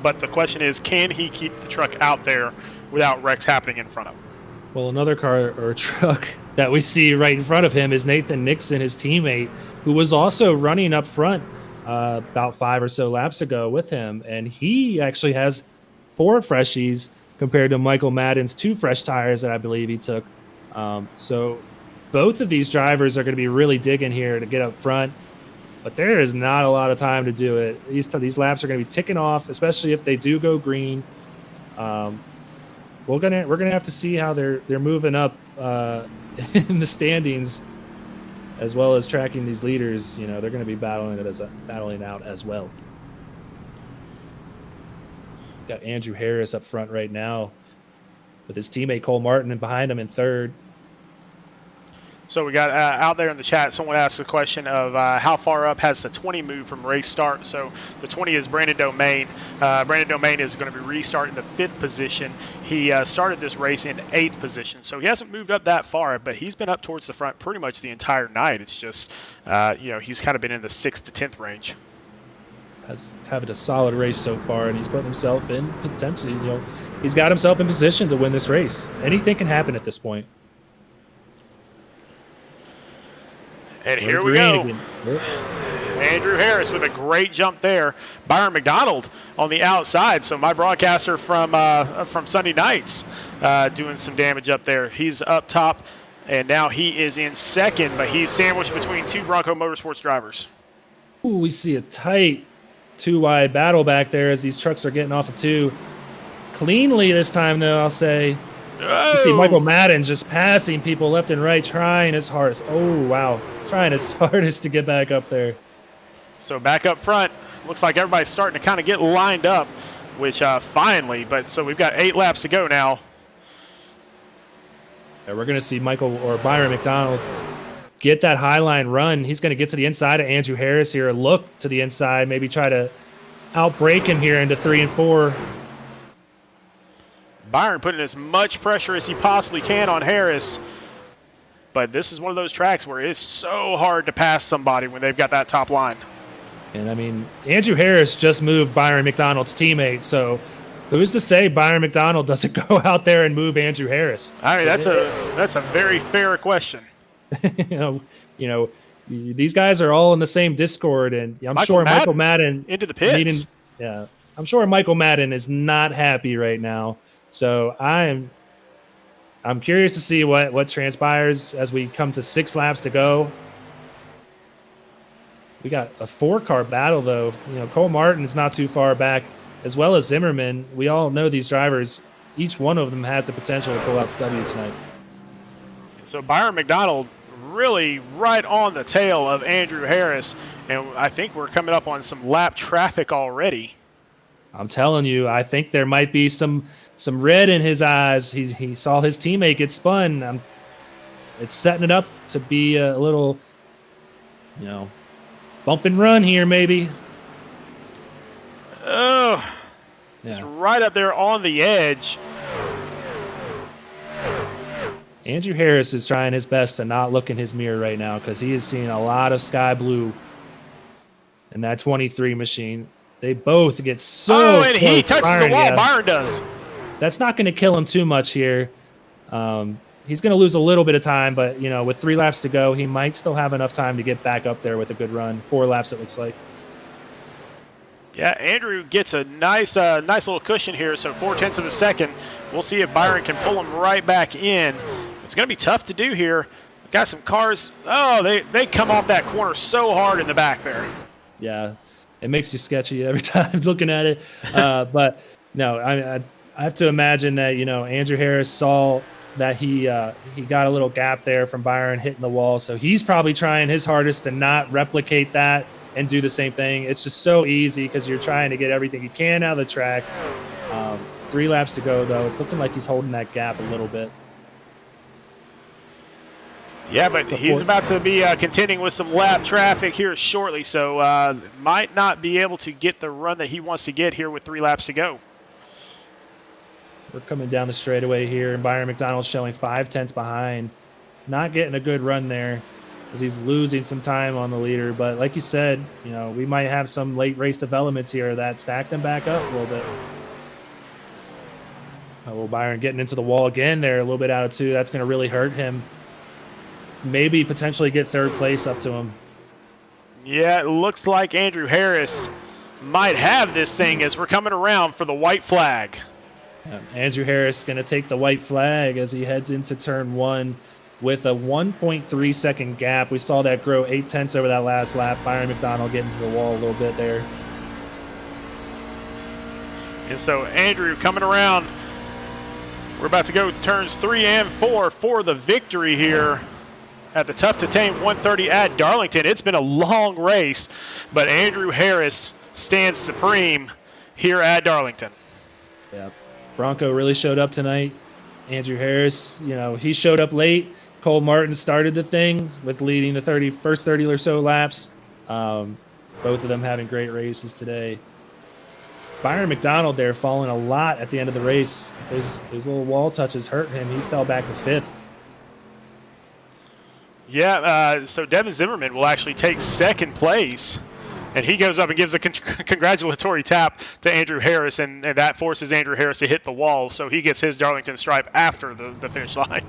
But the question is, can he keep the truck out there without wrecks happening in front of him. Well, another car or truck that we see right in front of him is Nathan Nixon, his teammate, who was also running up front about 5 or so laps ago with him. And he actually has 4 freshies compared to Michael Madden's 2 fresh tires that I believe he took. So both of these drivers are going to be really digging here to get up front. But there is not a lot of time to do it. These laps are going to be ticking off, especially if they do go green. We're gonna have to see how they're moving up in the standings, as well as tracking these leaders. You know, they're going to be battling out as well. Got Andrew Harris up front right now, with his teammate Cole Martin and behind him in third. So we got out there in the chat, someone asked a question of how far up has the 20 moved from race start. So the 20 is Brandon Domain. Brandon Domain is going to be restarting the 5th position. He started this race in 8th position, so he hasn't moved up that far, but he's been up towards the front pretty much the entire night. It's just, he's kind of been in the 6th to 10th range. Has having a solid race so far, and he's put himself in potentially, he's got himself in position to win this race. Anything can happen at this point. And here we go. Andrew Harris with a great jump there. Byron McDonald on the outside. So my broadcaster from Sunday nights doing some damage up there. He's up top, and now he is in second, but he's sandwiched between 2 Bronco Motorsports drivers. Ooh, we see a tight 2-wide battle back there as these trucks are getting off of 2. Cleanly this time, though, I'll say. Oh. You see Michael Madden just passing people left and right, trying his hardest. Oh, wow. Trying his hardest to get back up there. So back up front, looks like everybody's starting to kind of get lined up, which finally, but so we've got 8 laps to go now. Yeah, we're going to see Byron McDonald get that high line run. He's going to get to the inside of Andrew Harris here, look to the inside, maybe try to outbreak him here into 3 and 4. Byron putting as much pressure as he possibly can on Harris. But this is one of those tracks where it's so hard to pass somebody when they've got that top line. And, I mean, Andrew Harris just moved Byron McDonald's teammate, so who's to say Byron McDonald doesn't go out there and move Andrew Harris? I mean, that's a very fair question. These guys are all in the same Discord, and I'm sure Michael Madden into the pits. I'm sure Michael Madden is not happy right now. So I'm curious to see what transpires as we come to 6 laps to go. We got a 4-car battle, though. Cole Martin's not too far back, as well as Zimmerman. We all know these drivers. Each one of them has the potential to pull out the W tonight. So Byron McDonald really right on the tail of Andrew Harris, and I think we're coming up on some lap traffic already. I'm telling you, I think there might be some red in his eyes. He saw his teammate get spun. It's setting it up to be a little, bump and run here, maybe. Oh, yeah. It's right up there on the edge. Andrew Harris is trying his best to not look in his mirror right now because he is seeing a lot of sky blue in that 23 machine. They both get so and he touches the wall. Byron does. That's not going to kill him too much here. He's going to lose a little bit of time, but, with 3 laps to go, he might still have enough time to get back up there with a good run. 4 laps, it looks like. Yeah, Andrew gets a nice little cushion here, so 0.4 of a second. We'll see if Byron can pull him right back in. It's going to be tough to do here. Got some cars. Oh, they come off that corner so hard in the back there. Yeah, it makes you sketchy every time looking at it. But, no, I have to imagine that, Andrew Harris saw that he got a little gap there from Byron hitting the wall. So he's probably trying his hardest to not replicate that and do the same thing. It's just so easy because you're trying to get everything you can out of the track. 3 laps to go, though. It's looking like he's holding that gap a little bit. Yeah, but he's about to be contending with some lap traffic here shortly, so might not be able to get the run that he wants to get here with 3 laps to go. We're coming down the straightaway here, and Byron McDonald's showing 0.5 behind. Not getting a good run there as he's losing some time on the leader. But like you said, we might have some late race developments here that stack them back up a little bit. Oh, Byron getting into the wall again there, a little bit out of 2. That's going to really hurt him. Maybe potentially get 3rd place up to him. Yeah, it looks like Andrew Harris might have this thing as we're coming around for the white flag. Andrew Harris going to take the white flag as he heads into turn 1 with a 1.3 second gap. We saw that grow 0.8 over that last lap. Byron McDonald getting to the wall a little bit there. And so Andrew coming around. We're about to go turns 3 and 4 for the victory here at the Tough to Tame 130 at Darlington. It's been a long race, but Andrew Harris stands supreme here at Darlington. Yeah, Bronco really showed up tonight. Andrew Harris, he showed up late. Cole Martin started the thing with leading the first 30 or so laps. Both of them having great races today. Byron McDonald there falling a lot at the end of the race. His little wall touches hurt him. He fell back to 5th. Yeah, so Devin Zimmerman will actually take 2nd place. And he goes up and gives a congratulatory tap to Andrew Harris, and that forces Andrew Harris to hit the wall. So he gets his Darlington Stripe after the finish line.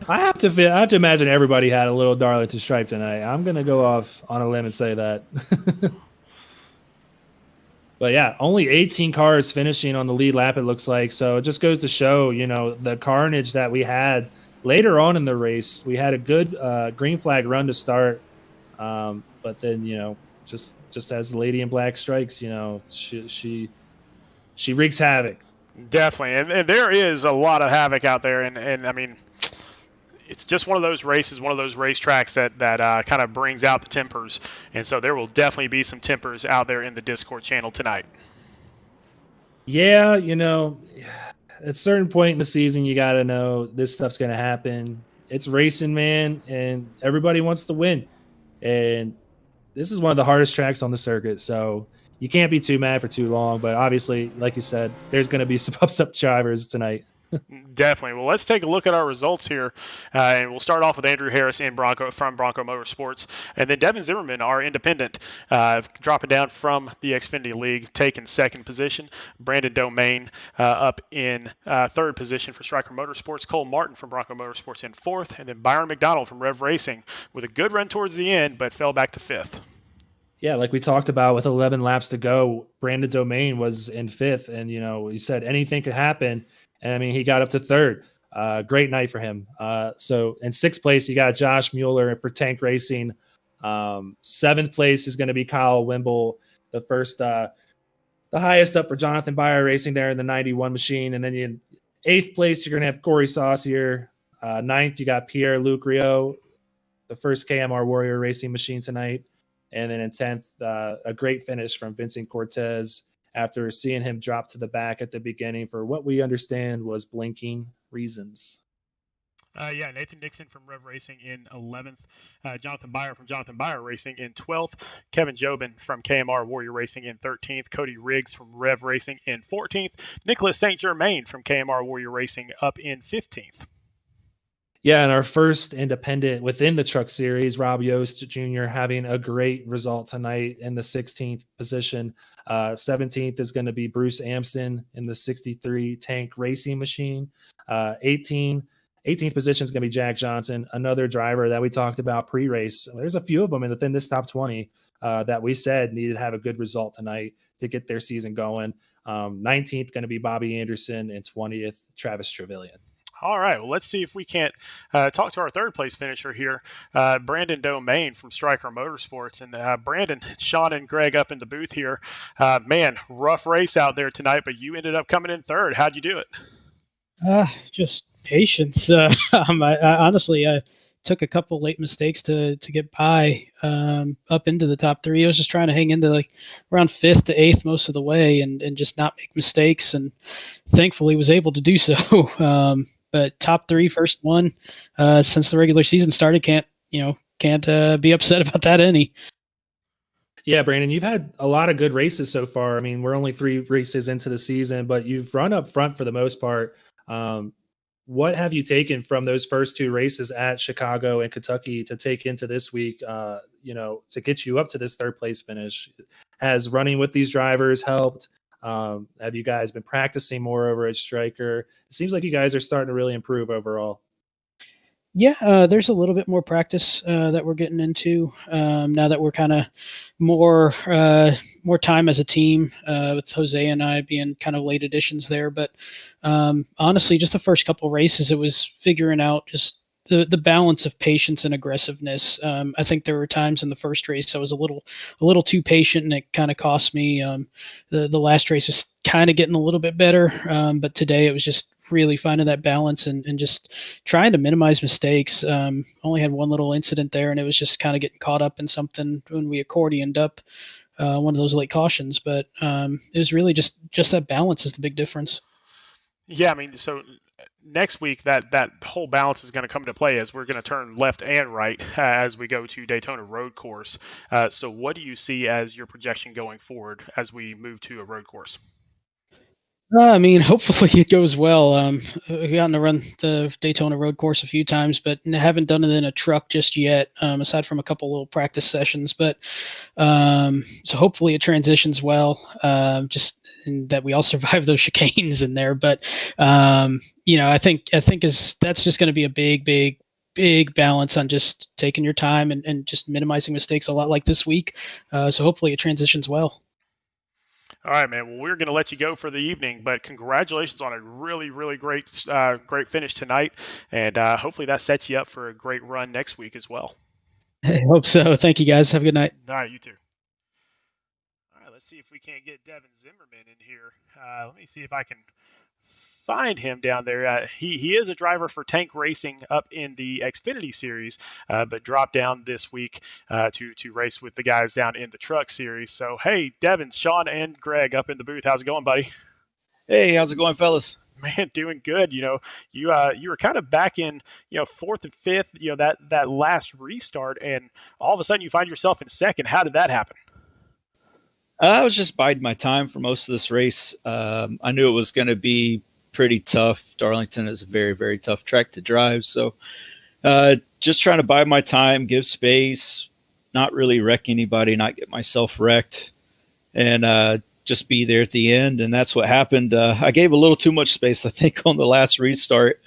I have to imagine everybody had a little Darlington Stripe tonight. I'm going to go off on a limb and say that. But yeah, only 18 cars finishing on the lead lap, it looks like. So it just goes to show, the carnage that we had later on in the race. We had a good green flag run to start. But then, just as the lady in black strikes, she wreaks havoc. Definitely. And there is a lot of havoc out there. And I mean, it's just one of those races, one of those racetracks that kind of brings out the tempers. And so there will definitely be some tempers out there in the Discord channel tonight. Yeah, at a certain point in the season, you got to know this stuff's going to happen. It's racing, man, and everybody wants to win. And this is one of the hardest tracks on the circuit, so you can't be too mad for too long. But obviously, like you said, there's going to be some upset drivers tonight. Definitely. Well, let's take a look at our results here, and we'll start off with Andrew Harris from Bronco Motorsports, and then Devin Zimmerman, our independent, dropping down from the Xfinity League, taking 2nd position. Brandon Domain up in 3rd position for Stryker Motorsports. Cole Martin from Bronco Motorsports in 4th, and then Byron McDonald from Rev Racing with a good run towards the end, but fell back to 5th. Yeah, like we talked about with 11 laps to go, Brandon Domain was in 5th, and we said anything could happen. And I mean, he got up to 3rd. Great night for him. So in 6th place, you got Josh Mueller for Tank Racing. 7th place is going to be Kyle Wimble, the first, the highest up for Jonathan Byer Racing there in the 91 machine. And then in 8th place, you're going to have Corey Saucier. 9th, you got Pierre-Luc Rio, the first KMR Warrior Racing machine tonight. And then in 10th, a great finish from Vincent Cortez, after seeing him drop to the back at the beginning for what we understand was blinking reasons. Nathan Nixon from Rev Racing in 11th. Jonathan Byer from Jonathan Byer Racing in 12th. Kevin Jobin from KMR Warrior Racing in 13th. Cody Riggs from Rev Racing in 14th. Nicholas St. Germain from KMR Warrior Racing up in 15th. Yeah, and our first independent within the truck series, Rob Yost Jr. having a great result tonight in the 16th position. 17th is going to be Bruce Amston in the 63 Tank Racing machine. 18th position is going to be Jack Johnson, another driver that we talked about pre-race. There's a few of them within this top 20 that we said needed to have a good result tonight to get their season going. 19th going to be Bobby Anderson, and 20th Travis Trevelyan. All right, well, let's see if we can't talk to our 3rd place finisher here, Brandon Domain from Stryker Motorsports. And Brandon, Sean, and Greg up in the booth here. Man, rough race out there tonight, but you ended up coming in 3rd. How'd you do it? Just patience. I honestly took a couple late mistakes to get by up into the top 3. I was just trying to hang into like around 5th to 8th most of the way and just not make mistakes, and thankfully was able to do so. But top 3, first one since the regular season started. Can't be upset about that any. Yeah, Brandon, you've had a lot of good races so far. I mean, we're only 3 races into the season, but you've run up front for the most part. What have you taken from those first 2 races at Chicago and Kentucky to take into this week, to get you up to this 3rd place finish? Has running with these drivers helped? Have you guys been practicing more over at Striker? It seems like you guys are starting to really improve overall. Yeah, there's a little bit more practice that we're getting into now that we're kind of more time as a team with Jose and I being kind of late additions there. But honestly, just the first couple races, it was figuring out just the balance of patience and aggressiveness. I think there were times in the first race I was a little too patient, and it kind of cost me. The last race was kind of getting a little bit better, but today it was just really finding that balance and just trying to minimize mistakes. Only had one little incident there, and it was just kind of getting caught up in something when we accordioned up one of those late cautions. But it was really just that balance is the big difference. Yeah, I mean, so next week that whole balance is going to come into play as we're going to turn left and right as we go to Daytona Road Course. So what do you see as your projection going forward as we move to a road course? I mean, hopefully it goes well. We've gotten to run the Daytona Road Course a few times, but haven't done it in a truck just yet, aside from a couple little practice sessions. But so hopefully it transitions well, just that we all survive those chicanes in there. But I think that's just going to be a big balance on just taking your time and just minimizing mistakes, a lot like this week. So hopefully it transitions well. All right, man. Well, we're going to let you go for the evening, but congratulations on a really, really great finish tonight, and hopefully that sets you up for a great run next week as well. I hope so. Thank you, guys. Have a good night. All right, you too. All right, let's see if we can't get Devin Zimmerman in here. Let me see if I can find him down there. He is a driver for Tank Racing up in the Xfinity Series, but dropped down this week to race with the guys down in the Truck Series. So, hey, Devin, Sean, and Greg up in the booth. How's it going, buddy? Hey, how's it going, fellas? Man, doing good. You were kind of back in, fourth and fifth, that last restart, and all of a sudden you find yourself in second. How did that happen? I was just biding my time for most of this race. I knew it was going to be pretty tough. Darlington is a very, very tough track to drive. So just trying to bide my time, give space, not really wreck anybody, not get myself wrecked, and just be there at the end. And that's what happened. I gave a little too much space, I think, on the last restart,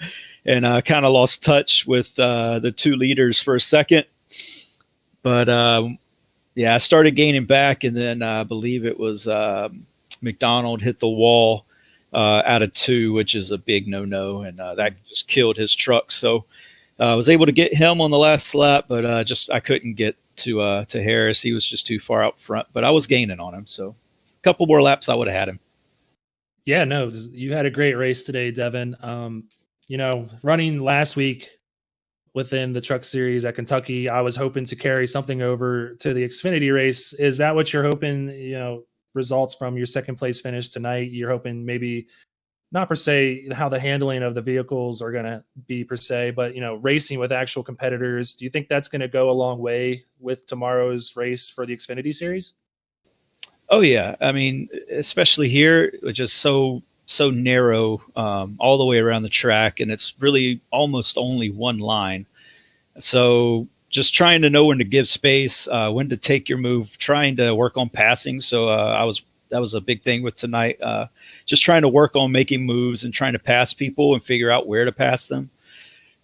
and kind of lost touch with the two leaders for a second. But yeah, I started gaining back, and then I believe it was McDonald hit the wall out of two, which is a big no-no, and that just killed his truck. So I was able to get him on the last lap, but I couldn't get to Harris. He was just too far out front, but I was gaining on him. So a couple more laps, I would have had him. Yeah, no, you had a great race today, Devin. Running last week within the Truck Series at Kentucky, I was hoping to carry something over to the Xfinity race. Is that what you're hoping, results from your second place finish tonight? You're hoping maybe not per se how the handling of the vehicles are going to be per se, but, racing with actual competitors. Do you think that's going to go a long way with tomorrow's race for the Xfinity Series? Oh, yeah. I mean, especially here, which is so narrow all the way around the track, and it's really almost only one line. So just trying to know when to give space, when to take your move, trying to work on passing. So that was a big thing with tonight. Just trying to work on making moves and trying to pass people and figure out where to pass them.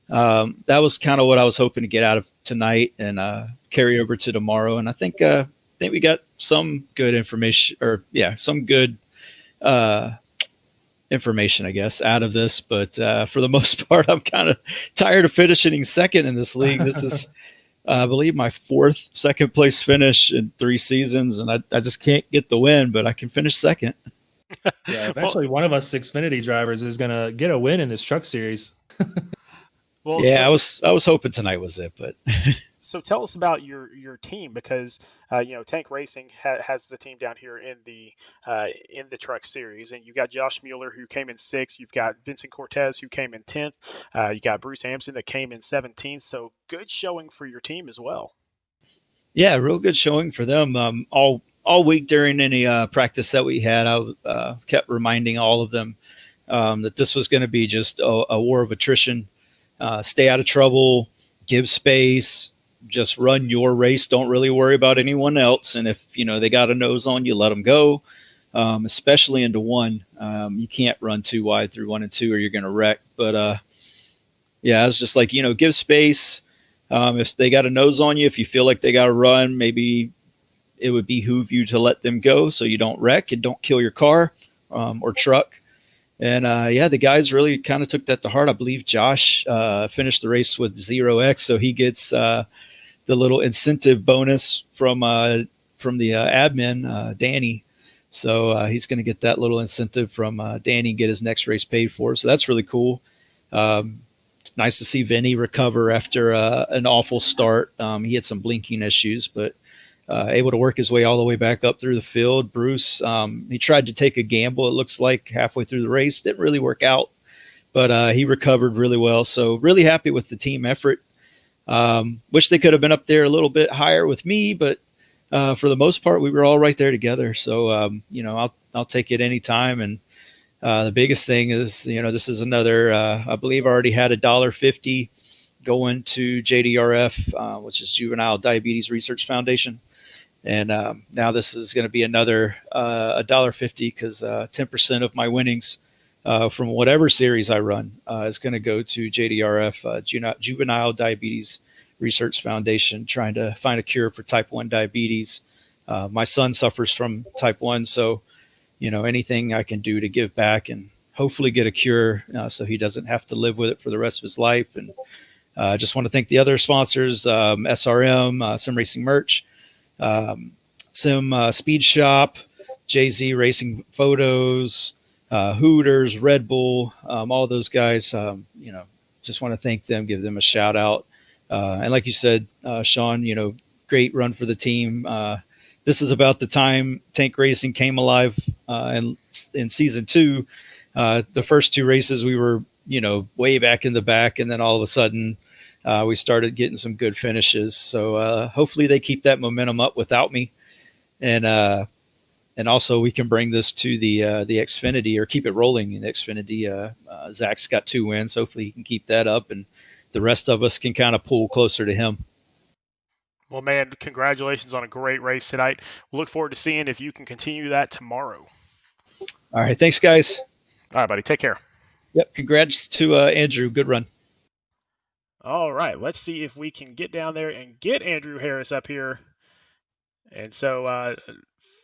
That was kind of what I was hoping to get out of tonight and carry over to tomorrow. And I think we got some good information, some good information, I guess, out of this. But for the most part, I'm kind of tired of finishing second in this league. This is, I believe, my fourth second place finish in 3 seasons, and I just can't get the win, but I can finish second. Yeah, eventually one of us Xfinity drivers is going to get a win in this Truck Series. Well, yeah, I was hoping tonight was it, but so tell us about your team, because Tank Racing has the team down here in the Truck Series, and you got Josh Mueller, who came in 6th. You've got Vincent Cortez, who came in 10th. You got Bruce Hampson that came in 17th. So good showing for your team as well. Yeah, real good showing for them. All week during any practice that we had, I kept reminding all of them that this was going to be just a war of attrition. Stay out of trouble, give space, just run your race. Don't really worry about anyone else. And if, they got a nose on you, let them go. especially into one. You can't run too wide through 1 and 2 or you're going to wreck. But yeah, I was just like, give space. If they got a nose on you, if you feel like they got to run, maybe it would behoove you to let them go so you don't wreck and don't kill your car or truck. And yeah, the guys really kind of took that to heart. I believe Josh finished the race with 0x, so he gets the little incentive bonus from the admin, Danny. So he's going to get that little incentive from Danny and get his next race paid for. So that's really cool. Nice to see Vinny recover after an awful start. He had some blinking issues, but able to work his way all the way back up through the field. Bruce, he tried to take a gamble, it looks like, halfway through the race. Didn't really work out, but he recovered really well. So really happy with the team effort. Wish they could have been up there a little bit higher with me, but for the most part, we were all right there together. So, I'll take it anytime. And the biggest thing is, this is another, I believe I already had $1.50 going to JDRF, which is Juvenile Diabetes Research Foundation. And now this is going to be another $1.50 because 10% of my winnings from whatever series I run is going to go to JDRF, Juvenile Diabetes Research Foundation, trying to find a cure for type 1 diabetes. My son suffers from type 1, so anything I can do to give back and hopefully get a cure so he doesn't have to live with it for the rest of his life. And I just want to thank the other sponsors, SRM, Sim Racing Merch, Sim Speed Shop, JZ Racing Photos, Hooters, Red Bull, all those guys. Just want to thank them, give them a shout out. And like you said, Sean, great run for the team. This is about the time tank racing came alive in season 2. The first 2 races we were, way back in the back, and then all of a sudden we started getting some good finishes. So hopefully they keep that momentum up without me, and also we can bring this to the Xfinity, or keep it rolling in Xfinity. Zach's got 2 wins. Hopefully he can keep that up, and the rest of us can kind of pull closer to him. Well, man, congratulations on a great race tonight. We'll look forward to seeing if you can continue that tomorrow. All right. Thanks, guys. All right, buddy. Take care. Yep. Congrats to Andrew. Good run. All right. Let's see if we can get down there and get Andrew Harris up here. And so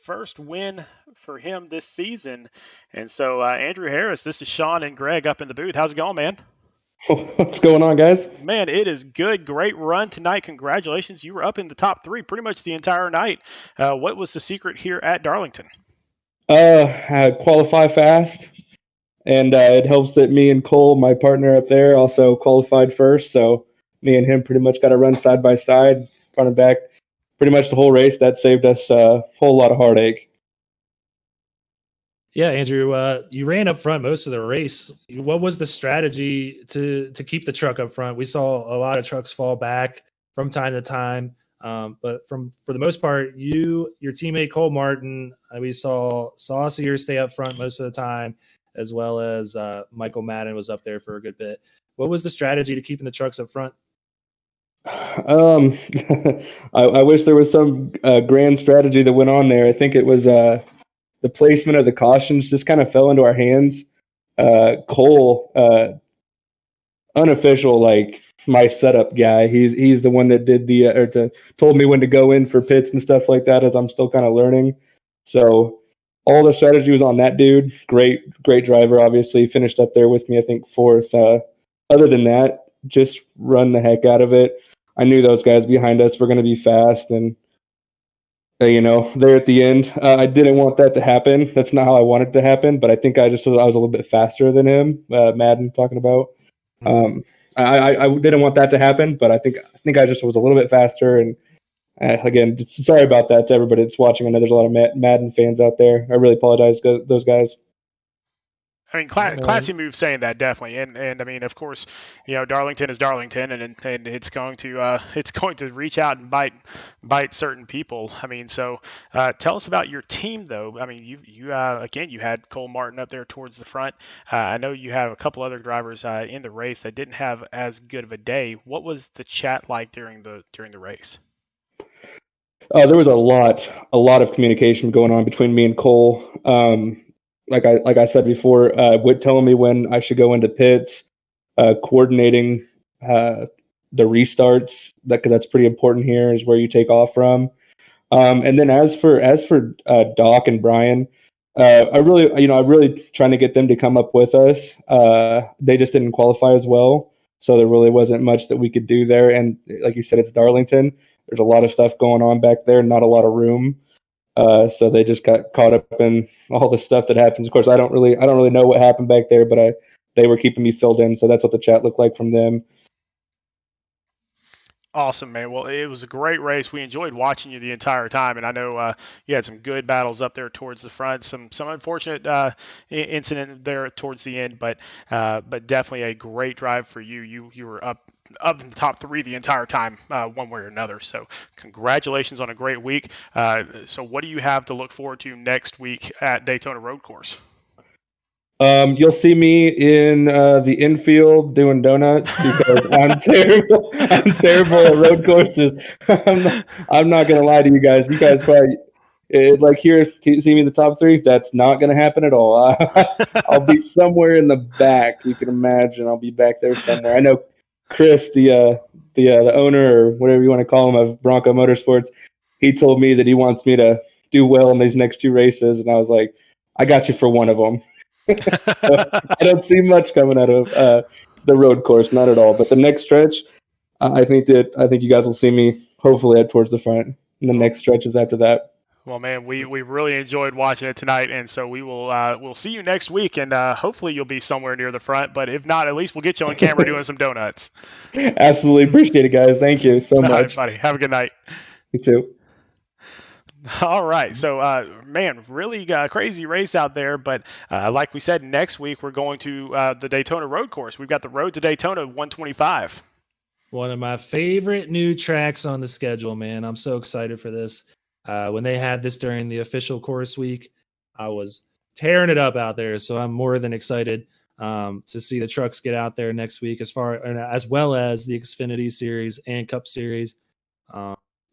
first win for him this season. And so Andrew Harris, this is Sean and Greg up in the booth. How's it going, man? What's going on, guys? Man, it is good. Great run tonight. Congratulations. You were up in the top 3 pretty much the entire night. What was the secret here at Darlington? I qualify fast, and it helps that me and Cole, my partner up there, also qualified first. So me and him pretty much got to run side by side, front and back, pretty much the whole race. That saved us a whole lot of heartache. Yeah, Andrew, you ran up front most of the race. What was the strategy to keep the truck up front? We saw a lot of trucks fall back from time to time, but for the most part, your teammate Cole Martin, we saw Saucier stay up front most of the time, as well as Michael Madden was up there for a good bit. What was the strategy to keeping the trucks up front? I wish there was some grand strategy that went on there. I think it was the placement of the cautions just kind of fell into our hands. Cole, unofficial, like my setup guy, he's the one that did told me when to go in for pits and stuff like that, as I'm still kind of learning. So all the strategy was on that dude. Great driver, obviously. Finished up there with me, I think 4th. Other than that, just run the heck out of it. I knew those guys behind us were going to be fast, and there at the end, I didn't want that to happen. That's not how I wanted it to happen, but I think I was a little bit faster than him. Madden talking about. I didn't want that to happen, but I think I just was a little bit faster. And again, sorry about that to everybody that's watching. I know there's a lot of Madden fans out there. I really apologize to those guys. I mean, classy move saying that, definitely, and I mean, of course, Darlington is Darlington, and it's going to reach out and bite certain people. I mean, so tell us about your team, though. I mean, you again, you had Cole Martin up there towards the front. I know you have a couple other drivers in the race that didn't have as good of a day. What was the chat like during the race? There was a lot of communication going on between me and Cole. Like I said before, Whit telling me when I should go into pits, coordinating the restarts, because that's pretty important here, is where you take off from. And then as for Doc and Brian, I really trying to get them to come up with us. They just didn't qualify as well, so there really wasn't much that we could do there. And like you said, it's Darlington. There's a lot of stuff going on back there, not a lot of room. So they just got caught up in all the stuff that happens. Of course, I don't really know what happened back there, but they were keeping me filled in, so that's what the chat looked like from them. Awesome, man. Well, it was a great race. We enjoyed watching you the entire time, and I know you had some good battles up there towards the front. Some unfortunate incident there towards the end, but definitely a great drive for you. You were up in the top three the entire time, one way or another. So congratulations on a great week. So what do you have to look forward to next week at Daytona Road Course? You'll see me in the infield doing donuts because I'm terrible. I'm terrible at road courses. I'm not gonna lie to you guys. You guys probably like here see me in the top three. That's not gonna happen at all. I'll be somewhere in the back. You can imagine. I'll be back there somewhere. I know Chris, the owner or whatever you want to call him of Bronco Motorsports. He told me that he wants me to do well in these next two races, and I was like, I got you for one of them. So I don't see much coming out of the road course, not at all. But the next stretch, I think you guys will see me hopefully up towards the front. And the next stretches after that. Well, man, we really enjoyed watching it tonight, and so we'll see you next week, and hopefully you'll be somewhere near the front. But if not, at least we'll get you on camera doing some donuts. Absolutely appreciate it, guys. Thank you so much. All right, buddy. Have a good night. You too. All right. So, man, really crazy race out there. But like we said, next week we're going to the Daytona Road Course. We've got the Road to Daytona 125. One of my favorite new tracks on the schedule, man. I'm so excited for this. When they had this during the official course week, I was tearing it up out there. So I'm more than excited to see the trucks get out there next week, as well as the Xfinity Series and Cup Series.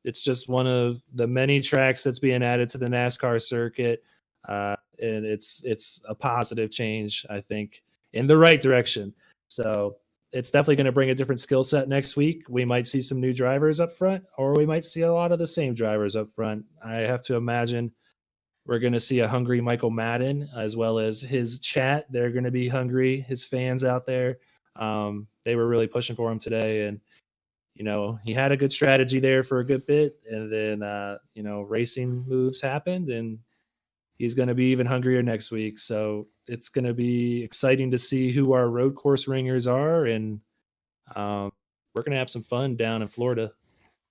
It's just one of the many tracks that's being added to the NASCAR circuit, and it's a positive change, I think, in the right direction. So it's definitely going to bring a different skill set next week. We might see some new drivers up front, or we might see a lot of the same drivers up front. I have to imagine we're going to see a hungry Michael Madden, as well as his chat. They're going to be hungry, his fans out there. They were really pushing for him today, and he had a good strategy there for a good bit, and then, racing moves happened, and he's going to be even hungrier next week. So it's going to be exciting to see who our road course ringers are, and we're going to have some fun down in Florida.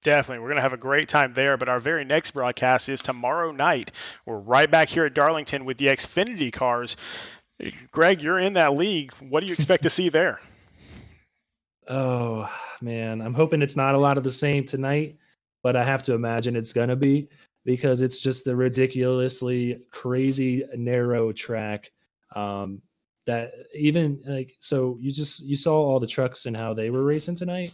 Definitely. We're going to have a great time there, but our very next broadcast is tomorrow night. We're right back here at Darlington with the Xfinity cars. Greg, you're in that league. What do you expect to see there? Oh, man, I'm hoping it's not a lot of the same tonight, but I have to imagine it's going to be, because it's just a ridiculously crazy narrow track. That even so you saw all the trucks and how they were racing tonight.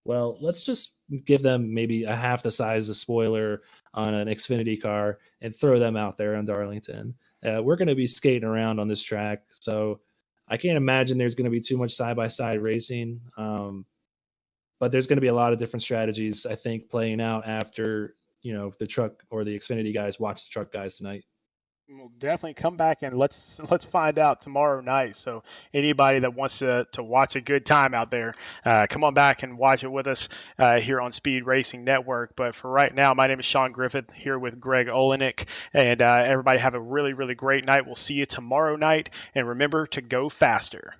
Well, let's just give them maybe a half the size of spoiler on an Xfinity car and throw them out there on Darlington. We're going to be skating around on this track, so I can't imagine there's going to be too much side-by-side racing, but there's going to be a lot of different strategies, I think, playing out after the truck or the Xfinity guys watch the truck guys tonight. We'll definitely come back and let's find out tomorrow night. So anybody that wants to watch a good time out there, come on back and watch it with us here on Speed Racing Network. But for right now, my name is Sean Griffith here with Greg Olenik, and everybody have a really, really great night. We'll see you tomorrow night, and remember to go faster.